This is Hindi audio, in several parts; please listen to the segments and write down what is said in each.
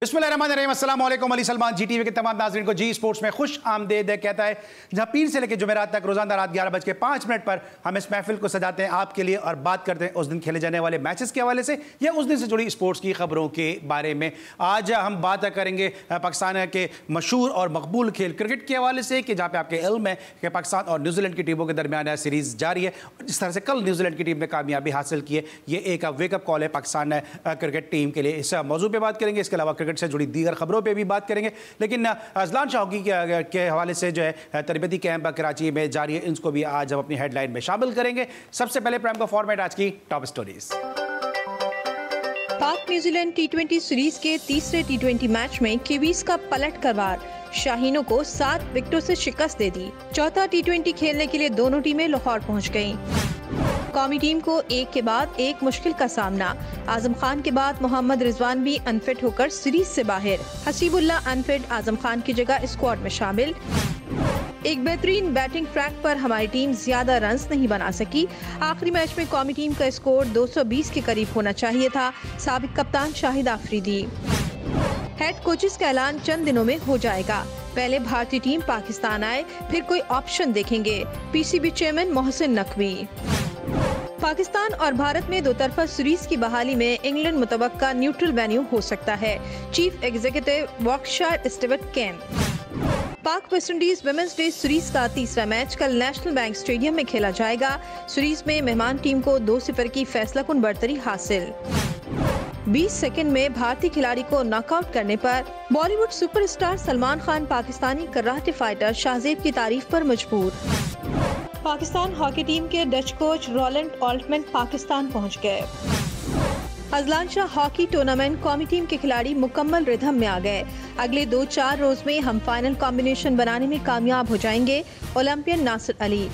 बिस्मिल्लाहिर्रहमानिर्रहीम, अस्सलाम वालेकुम। अली सलमान जीटीवी के तमाम नाज़रीन को जी स्पोर्ट्स में खुश आमदेद कहता है, जहां पीर से लेकर जुमेरात तक रोजाना रात 11:05 पर हम इस महफिल को सजाते हैं आपके लिए और बात करते हैं उस दिन खेले जाने वाले मैचेस के हवाले से या उस दिन से जुड़ी स्पोर्ट्स की खबरों के बारे में। आज हम बात करेंगे पाकिस्तान के मशहूर और मकबूल खेल क्रिकेट के हवाले से कि जहाँ पे आपके इल्म है कि पाकिस्तान और न्यूजीलैंड की टीमों के दरमियान सीरीज़ जारी है। जिस तरह से कल न्यूजीलैंड की टीम ने कामयाबी हासिल की है, ये एक वेकअप कॉल है पाकिस्तान क्रिकेट टीम के लिए। इस मौजू पर बात करेंगे, इसके अलावा क्रिकेट से जुड़ी दीगर खबरों पे भी बात करेंगे। लेकिन अजलान शाह के हवाले से जो है तरबियती कैंप कराची में जारी है, इनको भी आज हम अपनी हेडलाइन में शामिल करेंगे। सबसे पहले प्राइम का फॉर्मेट आज की टॉप स्टोरीज। पाक न्यूजीलैंड टी20 सीरीज के तीसरे टी20 मैच में कीवीज का पलट कर वार, शाहीनों को 7 विकेटों से शिकस्त दे दी। चौथा टी20 खेलने के लिए दोनों टीमें लाहौर पहुंच गईं। कौमी टीम को एक के बाद एक मुश्किल का सामना। आजम खान के बाद मोहम्मद रिजवान भी अनफिट होकर सीरीज से बाहर। हसीबुल्लाह अनफिट, आजम खान की जगह स्क्वाड में शामिल। एक बेहतरीन बैटिंग ट्रैक पर हमारी टीम ज्यादा रन्स नहीं बना सकी। आखिरी मैच में कौमी टीम का स्कोर 220 के करीब होना चाहिए था। साबिक कप्तान शाहिद आफरीदी। हेड कोचेस का ऐलान चंद दिनों में हो जाएगा। पहले भारतीय टीम पाकिस्तान आए, फिर कोई ऑप्शन देखेंगे। PCB chairman Mohsin Naqvi. पाकिस्तान और भारत में दो तरफा सीरीज की बहाली में इंग्लैंड मुतवक्का न्यूट्रल वेन्यू हो सकता है। Chief executive Warwickshire Stewart Camp. Pak West Indies women's day series का तीसरा मैच कल नेशनल बैंक स्टेडियम में खेला जाएगा। सीरीज में मेहमान टीम को 2-0 की फैसलाकुन बढ़तरी हासिल। 20 सेकंड में भारतीय खिलाड़ी को नॉकआउट करने पर Bollywood superstar Salman Khan Pakistani karate fighter Shahzeb की तारीफ पर मजबूर। पाकिस्तान हॉकी टीम के Dutch coach Roland Oltmans Pakistan पहुंच गए। अजलान शाह हॉकी टूर्नामेंट कौमी टीम के खिलाड़ी मुकम्मल रिदम में आ गए। अगले 2-4 रोज में हम फाइनल कॉम्बिनेशन बनाने में कामयाब हो जाएंगे। ओलंपियन नासिर अली।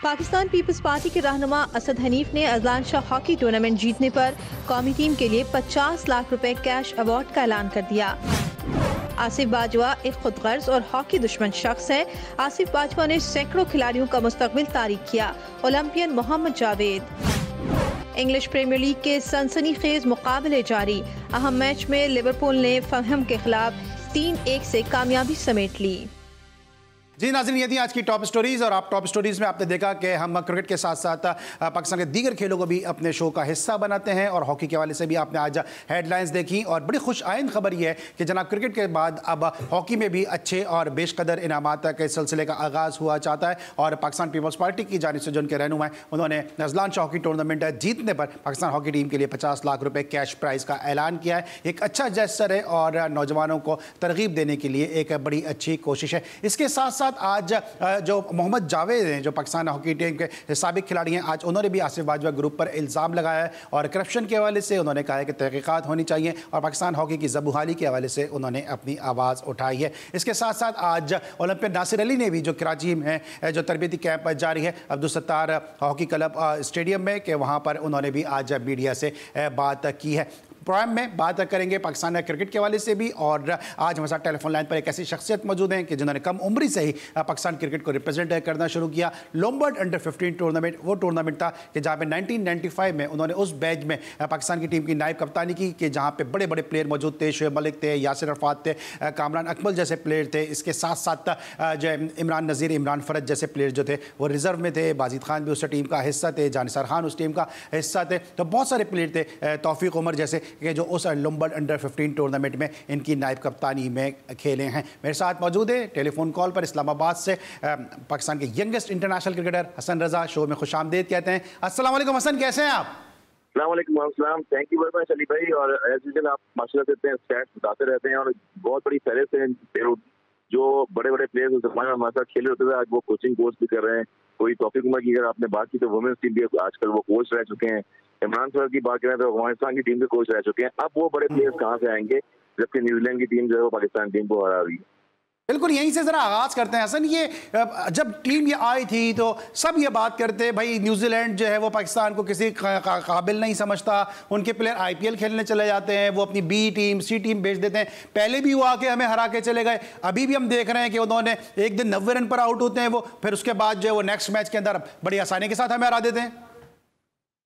पाकिस्तान पीपल्स पार्टी के रहनुमा असद हनीफ ने अजलान शाह हॉकी टूर्नामेंट जीतने पर कौमी टीम के लिए 50 लाख रुपए कैश अवार्ड का ऐलान कर दिया। आसिफ बाजवा एक खुदगर्ज और हॉकी दुश्मन शख्स है। आसिफ बाजवा ने सैकड़ों खिलाड़ियों का मुस्तकबिल तारीख किया। Olympian Mohammad Javed. English Premier League के सनसनीखेज मुकाबले जारी। अहम मैच में लिवरपूल ने फलहम के खिलाफ 3-1 से कामयाबी समेट ली। जी नाज़रीन, ये थी आज की टॉप स्टोरीज। और आप टॉप स्टोरीज में आपने देखा कि हम क्रिकेट के साथ साथ पाकिस्तान के दीगर खेलों को भी अपने शो का हिस्सा बनाते हैं और हॉकी के हवाले से भी आपने आज हेडलाइंस देखी। और बड़ी खुश आइंद खबर यह है कि जनाब क्रिकेट के बाद अब हॉकी में भी अच्छे और बेशकदर इनामात के सिलसिले का आगाज़ हुआ चाहता है। और पाकिस्तान पीपल्स पार्टी की जानिब से जो उनके रहनुमा हैं, उन्होंने अजलान शाह हॉकी टूर्नामेंट जीतने पर पाकिस्तान हॉकी टीम के लिए 50 लाख रुपये कैश प्राइज़ का ऐलान किया है। एक अच्छा जेस्चर है और नौजवानों को तरगीब देने के लिए एक बड़ी अच्छी कोशिश है। इसके साथ साथ आज जो मोहम्मद जावेद हैं, जो पाकिस्तान हॉकी टीम के साबिक खिलाड़ी हैं, आज उन्होंने भी आसिफ बाजवा ग्रुप पर इल्ज़ाम लगाया है और करप्शन के हवाले से उन्होंने कहा है कि तहकीकात होनी चाहिए और पाकिस्तान हॉकी की ज़बूहाली के हवाले से उन्होंने अपनी आवाज़ उठाई है। इसके साथ साथ आज ओलंपियन नासिर अली ने भी, जो कराची में है, जो तरबियती कैंप जारी है Abdul Sattar hockey club stadium में, कि वहाँ पर उन्होंने भी आज मीडिया से बात की है। प्रोग्राम में बात करेंगे पाकिस्तान क्रिकेट के हवाले से भी। और आज हमारे साथ टेलीफोन लाइन पर एक ऐसी शख्सियत मौजूद हैं कि जिन्होंने कम उम्र से ही पाकिस्तान क्रिकेट को रिप्रेजेंट करना शुरू किया। लोम्बार्ड अंडर 15 टूर्नामेंट वो टूर्नामेंट था कि जहाँ पे 1995 में उन्होंने उस बैच में पाकिस्तान की टीम की नायब कप्तानी की, कि जहाँ पे बड़े बड़े प्लेयर मौजूद थे। शुएब मलिक थे, यासिर अरफात थे, कामरान अकमल जैसे प्लेयर थे। इसके साथ साथ जो इमरान नज़ीर, इमरान फरज जैसे प्लेयर जो थे वो रिजर्व में थे। बाजिद खान भी उस टीम का हिस्सा थे, जानिसार खान उस टीम का हिस्सा थे। तो बहुत सारे प्लेयर थे, तौफीक उमर जैसे, कि जो उस लोम्बार्ड अंडर 15 टूर्नामेंट में इनकी नायब कप्तानी में खेले हैं। मेरे साथ मौजूद है टेलीफोन कॉल पर इस्लामाबाद से पाकिस्तान के youngest international cricketer Hasan Raza. Show में खुशामदीद कहते हैं। अस्सलाम वालेकुम हसन, कैसे हैं आप? अस्सलाम, thank you very much Ali भाई। और एज यूजुअल आप माशाल्लाह देते हैं, स्टैट्स बताते रहते हैं और बहुत बड़ी फहरिस्त है जो बड़े बड़े प्लेयर्स हमारे साथ खेले होते थे, आज वो कोचिंग कोर्स भी कर रहे हैं। कोई तौफीक उमर की अगर आपने बात की तो वुमेन्स टीम भी आजकल वो कोच रह चुके हैं। इमरान फरज की बात करें तो अफगानिस्तान की टीम के कोच रह चुके हैं। अब वो बड़े प्लेयर्स कहाँ से आएंगे जबकि न्यूजीलैंड की टीम जो है वो पाकिस्तान टीम को हरा रही है। बिल्कुल, यहीं से ज़रा आगाज़ करते हैं हसन। ये जब टीम ये आई थी तो सब ये बात करते भाई न्यूजीलैंड जो है वो पाकिस्तान को किसी काबिल नहीं समझता, उनके प्लेयर आईपीएल खेलने चले जाते हैं, वो अपनी बी टीम सी टीम भेज देते हैं। पहले भी वो आके हमें हरा के चले गए, अभी भी हम देख रहे हैं कि उन्होंने एक दिन 90 रन पर आउट होते हैं वो, फिर उसके बाद जो है वो नेक्स्ट मैच के अंदर बड़ी आसानी के साथ हमें हरा देते हैं।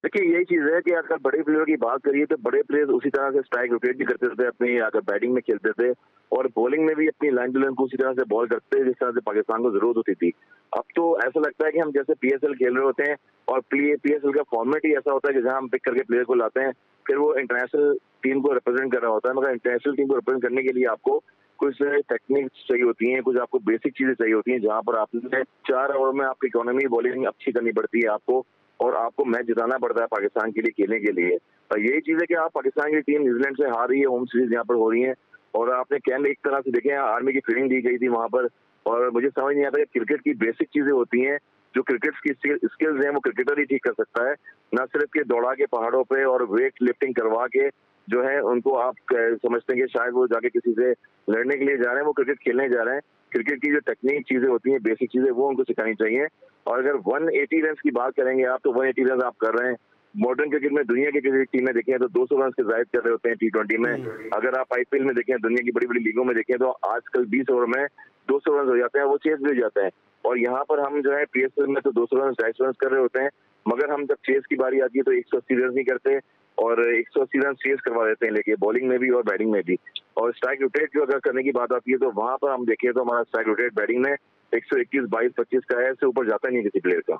देखिए यही चीज है कि अगर बड़े प्लेयर की बात करिए तो बड़े प्लेयर उसी तरह से स्ट्राइक रोटेट भी करते थे अपनी, अगर बैटिंग में खेलते थे और बॉलिंग में भी अपनी लाइन टू लाइन को उसी तरह से बॉल करते थे जिस तरह से पाकिस्तान को जरूरत होती थी। अब तो ऐसा लगता है कि हम जैसे पीएसएल खेल रहे होते हैं और पीएसएल का फॉर्मेट ही ऐसा होता है कि जहां हम पिक करके प्लेयर को लाते हैं, फिर वो इंटरनेशनल टीम को रिप्रेजेंट कर रहा होता है। मगर इंटरनेशनल टीम को रिप्रेजेंट करने के लिए आपको कुछ टेक्निक्स चाहिए होती हैं, कुछ आपको बेसिक चीजें चाहिए होती हैं, जहां पर आपने 4 ओवर में आपकी इकोनॉमी बॉलिंग अच्छी करनी पड़ती है आपको, और आपको मैच जिताना पड़ता है पाकिस्तान के लिए खेलने के लिए। और यही चीज है कि आप पाकिस्तान की टीम न्यूजीलैंड से हार रही है, होम सीरीज यहाँ पर हो रही है, और आपने कैंप एक तरह से देखे आर्मी की ट्रेनिंग दी गई थी वहां पर, और मुझे समझ नहीं आता कि क्रिकेट की बेसिक चीजें होती हैं, जो क्रिकेट की स्किल्स हैं वो क्रिकेटर ही ठीक कर सकता है, न सिर्फ के दौड़ा के पहाड़ों पे और वेट लिफ्टिंग करवा के जो है उनको आप समझते हैं कि शायद वो जाके किसी से लड़ने के लिए जा रहे हैं, वो क्रिकेट खेलने जा रहे हैं। क्रिकेट की जो टेक्निक चीजें होती हैं, बेसिक चीजें, वो उनको सिखानी चाहिए। और अगर 180 रन की बात करेंगे आप, तो 180 रन आप कर रहे हैं। मॉडर्न क्रिकेट में दुनिया की किसी टीमें देखें तो 200 रन के जायद कर रहे होते हैं T20 में। अगर आप आईपीएल में देखें, दुनिया की बड़ी बड़ी लीगों में देखें, तो आजकल 20 ओवर में 200 रन हो जाते हैं, वो चेस भी हो जाते हैं। और यहाँ पर हम जो है पीएसएल में तो 200 रन 250 रन कर रहे होते हैं, मगर हम जब चेस की बारी आती है तो 180 रन नहीं करते, और 180 रन चेस करवा देते हैं, लेके बॉलिंग में भी और बैटिंग में भी। और स्ट्राइक रोटेट जो अगर करने की बात आती है तो वहां पर हम देखें तो हमारा स्ट्राइक रोटेट बैटिंग में 121, 22, 25 का है, इससे ऊपर जाता नहीं किसी प्लेयर का।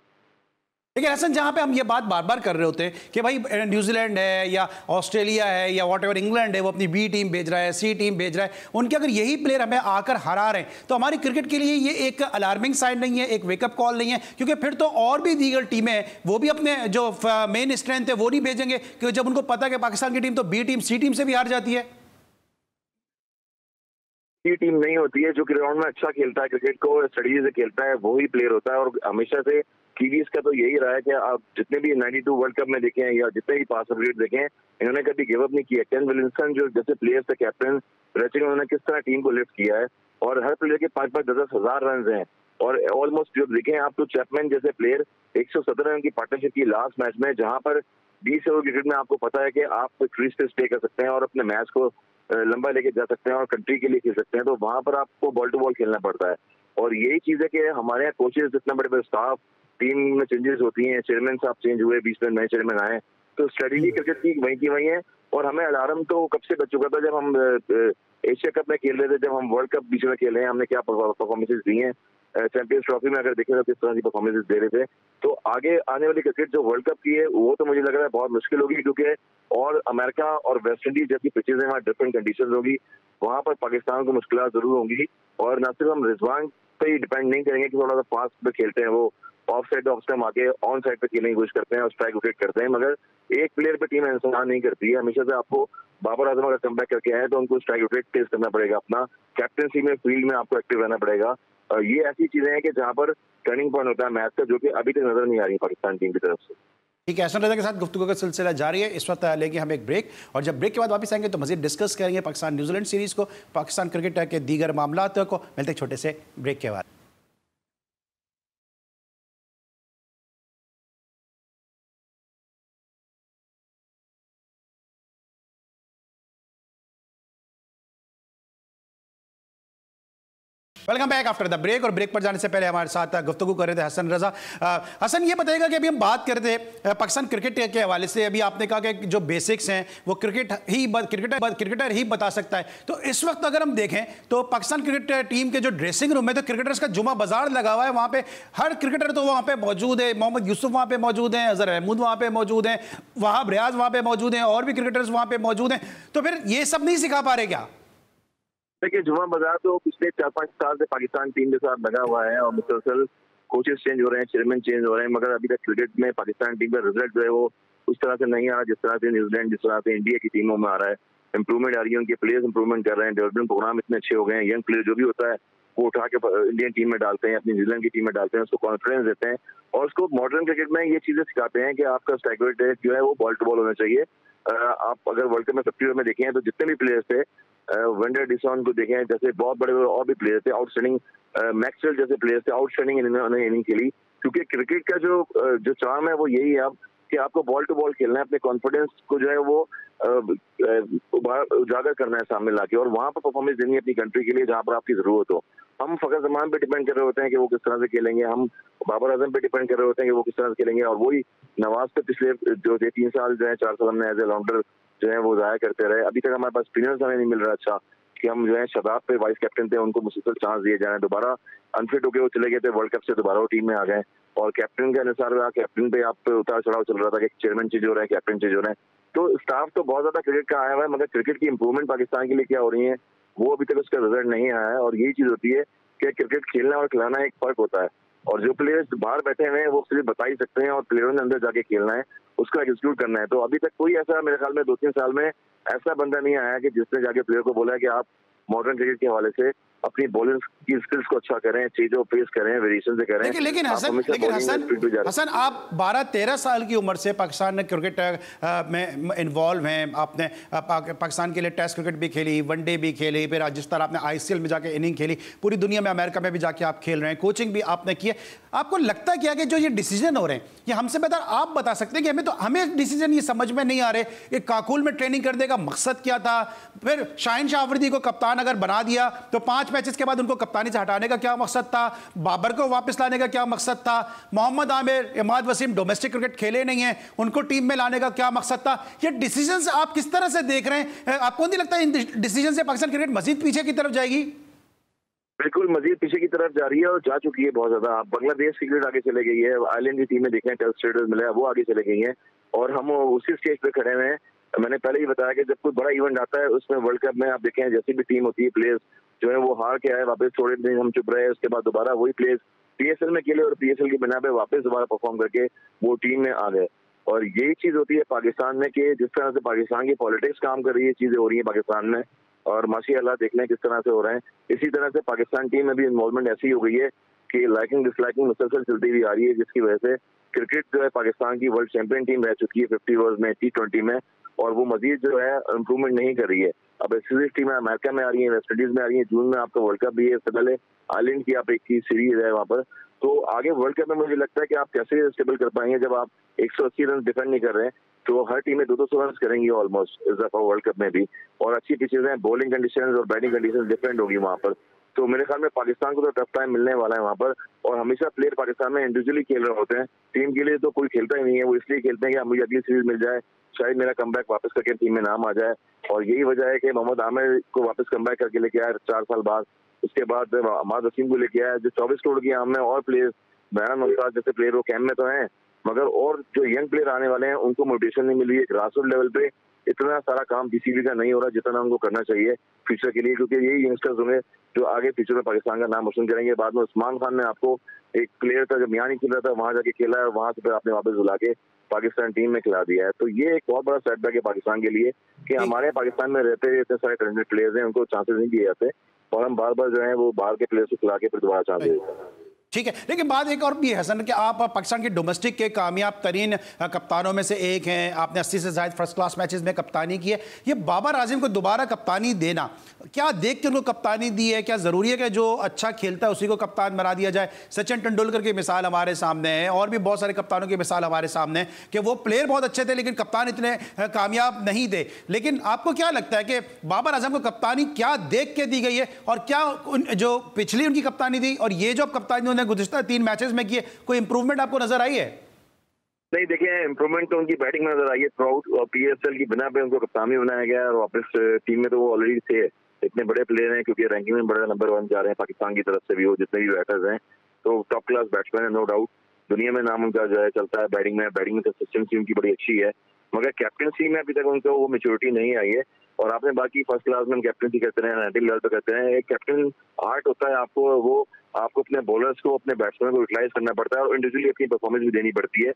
लेकिन हसन, जहां पे हम ये बात बार बार कर रहे होते हैं कि भाई न्यूजीलैंड है या ऑस्ट्रेलिया है या वॉट एवर इंग्लैंड है, वो अपनी बी टीम भेज रहा है, सी टीम भेज रहा है, उनके अगर यही प्लेयर हमें आकर हरा रहे हैं तो हमारी क्रिकेट के लिए ये एक अलार्मिंग साइन नहीं है, एक वेकअप कॉल नहीं है? क्योंकि फिर तो और भी दीगर टीमें हैं, वो भी अपने जो मेन स्ट्रेंथ है वो नहीं भेजेंगे, क्योंकि जब उनको पता है कि पाकिस्तान की टीम तो बी टीम सी टीम से भी हार जाती है। टीम नहीं होती है जो ग्राउंड में अच्छा खेलता है, क्रिकेट को स्टडी से खेलता है, वो ही प्लेयर होता है। और हमेशा से कीवीज का तो यही रहा है कि आप जितने भी 92 वर्ल्ड कप में देखें या जितने भी पास अपडेट देखें, इन्होंने कभी गिव अप नहीं किया। केन विलियमसन जो जैसे प्लेयर थे, कैप्टन रचिंग, उन्होंने किस तरह टीम को लिफ्ट किया है, और हर प्लेयर के 5-5, 10-10 हजार रन हैं। और ऑलमोस्ट जो देखें आप, तो चैपमैन जैसे प्लेयर 117 रन की पार्टनरशिप की लास्ट मैच में, जहां पर 20 ओवर क्रिकेट में आपको पता है कि आप क्रीज पे स्टे कर सकते हैं और अपने मैच को लंबा लेके जा सकते हैं और कंट्री के लिए खेल सकते हैं, तो वहां पर आपको बॉल टू बॉल खेलना पड़ता है। और यही चीज है कि हमारे यहाँ कोचेज, इतना बड़े बड़े स्टाफ, टीम में चेंजेस होती हैं, चेयरमैन साहब चेंज हुए, बीच में नए चेयरमैन आए, तो स्ट्रेटेजी क्रिकेट की वही है। और हमें अलार्म तो कब से बच चुका था, जब हम एशिया कप में खेल रहे थे, जब हम वर्ल्ड कप बीच में खेल रहे हैं, हमने क्या परफॉर्मेंसेज दी हैं चैंपियंस ट्रॉफी में, अगर देखें तो किस तरह की परफॉर्मेंसेज दे रहे थे। तो आगे आने वाली क्रिकेट जो वर्ल्ड कप की है, वो तो मुझे लग रहा है बहुत मुश्किल होगी, क्योंकि और अमेरिका और वेस्ट इंडीज जैसी पिचेज हैं, वहाँ डिफरेंट कंडीशन होगी, वहां पर पाकिस्तान को मुश्किल जरूर होंगी। और न सिर्फ हम रिजवान पे ही डिपेंड नहीं करेंगे कि थोड़ा सा फास्ट पे खेलते हैं, वो ऑफ साइड ऑफ स्टम्प आके ऑन साइड पे खेलने की कोशिश करते हैं और स्ट्राइक रोटेट करते हैं, मगर एक प्लेयर पे टीम इंसान नहीं करती है। हमेशा से आपको बाबर आजम अगर कमबैक करके आए तो उनको स्ट्राइक रोटेट तेज करना पड़ेगा, अपना कैप्टनसी में फील्ड में आपको एक्टिव रहना पड़ेगा। ये ऐसी चीजें हैं कि जहां पर टर्निंग पॉइंट होता है मैच का, जो कि अभी तक नजर नहीं आ रही पाकिस्तान टीम की तरफ से। ठीक है, हसन रजा के साथ गुफ्तगू का सिलसिला जारी है। इस वक्त लेंगे हम एक ब्रेक, और जब ब्रेक के बाद वापस आएंगे तो मजीद डिस्कस करेंगे पाकिस्तान न्यूजीलैंड सीरीज को, पाकिस्तान क्रिकेट के दीगर मामलात को। मिलते छोटे से ब्रेक के बाद। Welcome back after the break. और ब्रेक पर जाने से पहले हमारे साथ गुफ्तगू कर रहे थे हसन रजा। हसन, ये बताएगा कि अभी हम बात कर रहे थे पाकिस्तान क्रिकेट के हवाले से, अभी आपने कहा कि जो बेसिक्स हैं वो क्रिकेटर ही बता सकता है। तो इस वक्त अगर हम देखें तो पाकिस्तान क्रिकेट टीम के जो ड्रेसिंग रूम है, तो क्रिकेटर्स का जुमा बाजार लगा हुआ है, वहाँ पे हर क्रिकेटर तो वहाँ पे मौजूद है। मोहम्मद यूसुफ वहाँ पे मौजूद हैं, अजहर महमूद वहाँ पे मौजूद हैं, वहाब रियाज वहाँ पे मौजूद हैं, और भी क्रिकेटर्स वहाँ पे मौजूद हैं। तो फिर ये सब नहीं सिखा पा रहे क्या? देखिए, जुमा बाजार तो पिछले 4-5 साल से पाकिस्तान टीम के साथ लगा हुआ है, और मुसलसल कोचेस चेंज हो रहे हैं, चेयरमैन चेंज हो रहे हैं, मगर अभी तक क्रिकेट में पाकिस्तान टीम का रिजल्ट जो है वो उस तरह से नहीं आ रहा जिस तरह से न्यूजीलैंड, जिस तरह से इंडिया की टीमों में आ रहा है। इंप्रूवमेंट आ रही है, उनके प्लेयर्स इंप्रूवमेंट कर रहे हैं, डेवलपमेंट प्रोग्राम इतने अच्छे हो गए हैं, यंग प्लेयर जो भी होता है वो उठा के इंडियन टीम में डालते हैं, अपनी न्यूजीलैंड की टीम में डालते हैं, उसको कॉन्फिडेंस देते हैं, और उसको मॉडर्न क्रिकेट में ये चीजें सिखाते हैं कि आपका स्ट्राइक रेट जो है वो बॉल टू बॉल होना चाहिए। आप अगर वर्ल्ड कप में 50 ओवर में देखें तो जितने भी प्लेयर्स थे, वेंडर डिसॉन को देखें, जैसे बहुत बड़े और भी प्लेयर थे, आउटस्टैंडिंग मैक्सवेल जैसे प्लेयर्स थे, आउटस्टैंडिंग इनिंग खेली, क्योंकि क्रिकेट का जो चार्म है वो यही है। आप कि आपको बॉल टू बॉल खेलना है, अपने कॉन्फिडेंस को जो है वो उजागर करना है सामने लाके, और वहां पर परफॉर्मेंस देनी है अपनी कंट्री के लिए जहां पर आपकी जरूरत हो। हम फखर जमान पे डिपेंड कर रहे होते हैं कि वो किस तरह से खेलेंगे, हम बाबर आजम पे डिपेंड कर रहे होते हैं कि वो किस तरह से खेलेंगे, और वही नवाज पे पिछले जो 3 साल जो है 4 साल हमने एज ए ऑलराउंडर जो है वो जाया करते रहे। अभी तक हमारे पास स्पिनर्स हमें नहीं मिल रहा अच्छा कि हम जो है शदाब पे वाइस कैप्टन थे, उनको मुसलसल चांस दिए जाए। दोबारा अनफिट होकर वो चले गए थे वर्ल्ड कप से, दोबारा वो टीम में आ गए, और कैप्टन के अनुसार कैप्टन पे आप पे उतार चढ़ाव चल रहा था कि चेयरमैन चेंज हो रहा है, कैप्टन चेंज हो रहा है। तो स्टाफ तो बहुत ज्यादा क्रिकेट का आया हुआ है, मगर क्रिकेट की इंप्रूवमेंट पाकिस्तान के लिए क्या हो रही है वो अभी तक उसका रिजल्ट नहीं आया है। और यही चीज होती है कि क्रिकेट खेलना और खिलाना एक फर्क होता है, और जो प्लेयर्स बाहर बैठे हुए हैं वो सिर्फ बता ही सकते हैं, और प्लेयरों ने अंदर जाके खेलना है, उसका एग्जीक्यूट करना है। तो अभी तक कोई ऐसा मेरे ख्याल में 2-3 साल में ऐसा बंदा नहीं आया कि जिसने जाके प्लेयर को बोला है कि आप मॉडर्न क्रिकेट के हवाले से अपनी बॉलिंग की स्किल्स को अच्छा करें, चीजों पेश करें, वेरिएशन से करें। लेकिन हसन आप 12-13 साल की उम्र से पाकिस्तान में क्रिकेट में इन्वॉल्व हैं। आपने पाकिस्तान के लिए टेस्ट क्रिकेट भी खेली, वनडे भी खेली, फिर जिस तरह आपने आईसीएल में जाके इनिंग खेली, पूरी दुनिया में अमेरिका में भी जाके आप खेल रहे हैं, कोचिंग भी आपने की है। आपको लगता क्या कि जो ये डिसीजन हो रहे हैं ये हमसे बेहतर आप बता सकते हैं कि हमें डिसीजन ये समझ में नहीं आ रहे कि काकुल में ट्रेनिंग करने का मकसद क्या था? फिर शाहीन शाह अफरीदी को कप्तान अगर बना दिया तो 5 मैचेस के बाद उनको कप्तानी से हटाने का क्या मकसद था? बाबर को वापस लाने का क्या मकसद था? मोहम्मद आमिर, इमाद वसीम डोमेस्टिक क्रिकेट खेले नहीं है, उनको टीम में लाने का क्या मकसद था? ये डिसीजन आप किस तरह से देख रहे हैं? आपको नहीं लगता इन डिसीजन से पाकिस्तान क्रिकेट मजीद पीछे की तरफ जाएगी? बिल्कुल मजीद पीछे की तरफ जा रही है, और जा चुकी है बहुत ज्यादा। बांग्लादेश की क्रिकेट आगे चले गई है, आइलैंड की टीमें देखें, टेस्ट स्टेटस मिला है, वो आगे चले गई हैं, और हम उसी स्टेज पे खड़े हुए हैं। मैंने पहले ही बताया कि जब कोई बड़ा इवेंट आता है उसमें वर्ल्ड कप में आप देखें जैसी भी टीम होती है, प्लेयर्स जो है वो हार के आए, वापस थोड़े दिन हम चुप रहे, उसके बाद दोबारा वही प्लेयर्स पीएसएल में खेले और पीएसएल की बिना पे वापस दोबारा परफॉर्म करके वो टीम में आ गए। और यही चीज होती है पाकिस्तान में कि जिस तरह से पाकिस्तान की पॉलिटिक्स काम कर रही है, चीजें हो रही है पाकिस्तान में, और माशाअल्लाह देख लें किस तरह से हो रहे हैं। इसी तरह से पाकिस्तान टीम में भी इन्वॉल्वमेंट ऐसी हो गई है कि लाइकिंग डिसलाइकिंग मुसलसल चलती हुई आ रही है, जिसकी वजह से क्रिकेट जो है पाकिस्तान की वर्ल्ड चैंपियन टीम रह चुकी है 50 ओवर्स में, T20 में, और वो मजीद जो है इम्प्रूवमेंट नहीं कर रही है। अब एक्सक्लूसिव टीमें अमेरिका में आ रही है, वेस्ट इंडीज में आ रही है, जून में आपका वर्ल्ड कप भी है, इससे पहले आइलैंड की आप एक की सीरीज है वहाँ पर। तो आगे वर्ल्ड कप में मुझे लगता है कि आप कैसे स्टेबल कर पाएंगे जब आप 180 रन डिफेंड नहीं कर रहे हैं, तो हर टीमें 200 रन करेंगी ऑलमोस्ट इस दफा वर्ल्ड कप में भी, और अच्छी पिचेज हैं, बॉलिंग कंडीशंस और बैटिंग कंडीशंस डिफरेंट होगी वहाँ पर। तो मेरे ख्याल में पाकिस्तान को तो टफ टाइम मिलने वाला है वहाँ पर, और हमेशा प्लेयर पाकिस्तान में इंडिविजुअली खेल रहे होते हैं, टीम के लिए तो कोई खेलता ही नहीं है। वो इसलिए खेलते हैं कि मुझे अगली सीरीज मिल जाए, शायद मेरा कमबैक वापस करके टीम में नाम आ जाए, और यही वजह है कि मोहम्मद आमिर को वापस कमबैक करके लेके आया 4 साल बाद। उसके बाद इमाद वसीम को लेके आया, जो 24 करोड़ की आम में, और प्लेयर बयान मुमताज जैसे प्लेयर वो कैम्प में तो हैं, मगर और जो यंग प्लेयर आने वाले हैं उनको मोटिवेशन नहीं मिल रही है। ग्रास रूट लेवल पे इतना सारा काम बीसीबी का नहीं हो रहा जितना उनको करना चाहिए फ्यूचर के लिए, क्योंकि यही यंगस्टर्स होंगे जो आगे फ्यूचर में पाकिस्तान का नाम रोशन करेंगे। बाद में उस्मान खान ने आपको एक प्लेयर था जब यहाँ नहीं खेल रहा था, वहां जाके खेला है, वहां से फिर आपने वापस बुला के पाकिस्तान टीम में खिला दिया है। तो ये एक बहुत बड़ा सेटबैक है पाकिस्तान के लिए कि हमारे पाकिस्तान में रहते हुए इतने सारे टैलेंटेड प्लेयर्स हैं, उनको चांसेस नहीं दिए जाते, और हम बार बार जो है वो बाहर के प्लेयर्स को खिला के फिर दोबारा चांस देते हैं। ठीक है, लेकिन बात एक और भी है हसन कि आप पाकिस्तान के डोमेस्टिक के कामयाब तरीन कप्तानों में से एक हैं, आपने 80 से ज़ायद फर्स्ट क्लास मैचेस में कप्तानी की है। ये बाबर आजम को दोबारा कप्तानी देना, क्या देख के उनको कप्तानी दी है? क्या ज़रूरी है कि जो अच्छा खेलता है उसी को कप्तान बना दिया जाए? सचिन तेंदुलकर की मिसाल हमारे सामने है, और भी बहुत सारे कप्तानों की मिसाल हमारे सामने है कि वो प्लेयर बहुत अच्छे थे लेकिन कप्तान इतने कामयाब नहीं थे। लेकिन आपको क्या लगता है कि बाबर आजम को कप्तानी क्या देख के दी गई है, और क्या जो पिछली उनकी कप्तानी थी और ये जो कप्तानी गुज़िश्ता 3 मैचेस में किए, कोई इंप्रूवमेंट आपको नजर आई है? नहीं, देखिए इंप्रूवमेंट तो उनकी बैटिंग में नजर आई है थ्रू आउट, और पीएसएल की बिना पे उनको कप्तान भी बनाया गया है, और वापस टीम में तो वो ऑलरेडी थे। इतने बड़े प्लेयर हैं क्योंकि रैंकिंग में बड़े नंबर 1 जा रहे हैं पाकिस्तान की तरफ से भी, वो जितने भी बैटर्स हैं, तो टॉप क्लास बैट्समैन है नो डाउट। दुनिया में नाम उनका जो है चलता है बैटिंग में कंसिस्टेंसी उनकी बड़ी अच्छी है, मगर कैप्टनसी में अभी तक उनको वो मेच्योरिटी नहीं आई है। और आपने बाकी फर्स्ट क्लास में कैप्टनसी करते हैं, नेशनल लेवल पे करते हैं, एक कैप्टन आर्ट होता है, आपको अपने बॉलर्स को, अपने बैट्समैन को यूटिलाइज करना पड़ता है, और इंडिविजुअली अपनी परफॉर्मेंस भी देनी पड़ती है,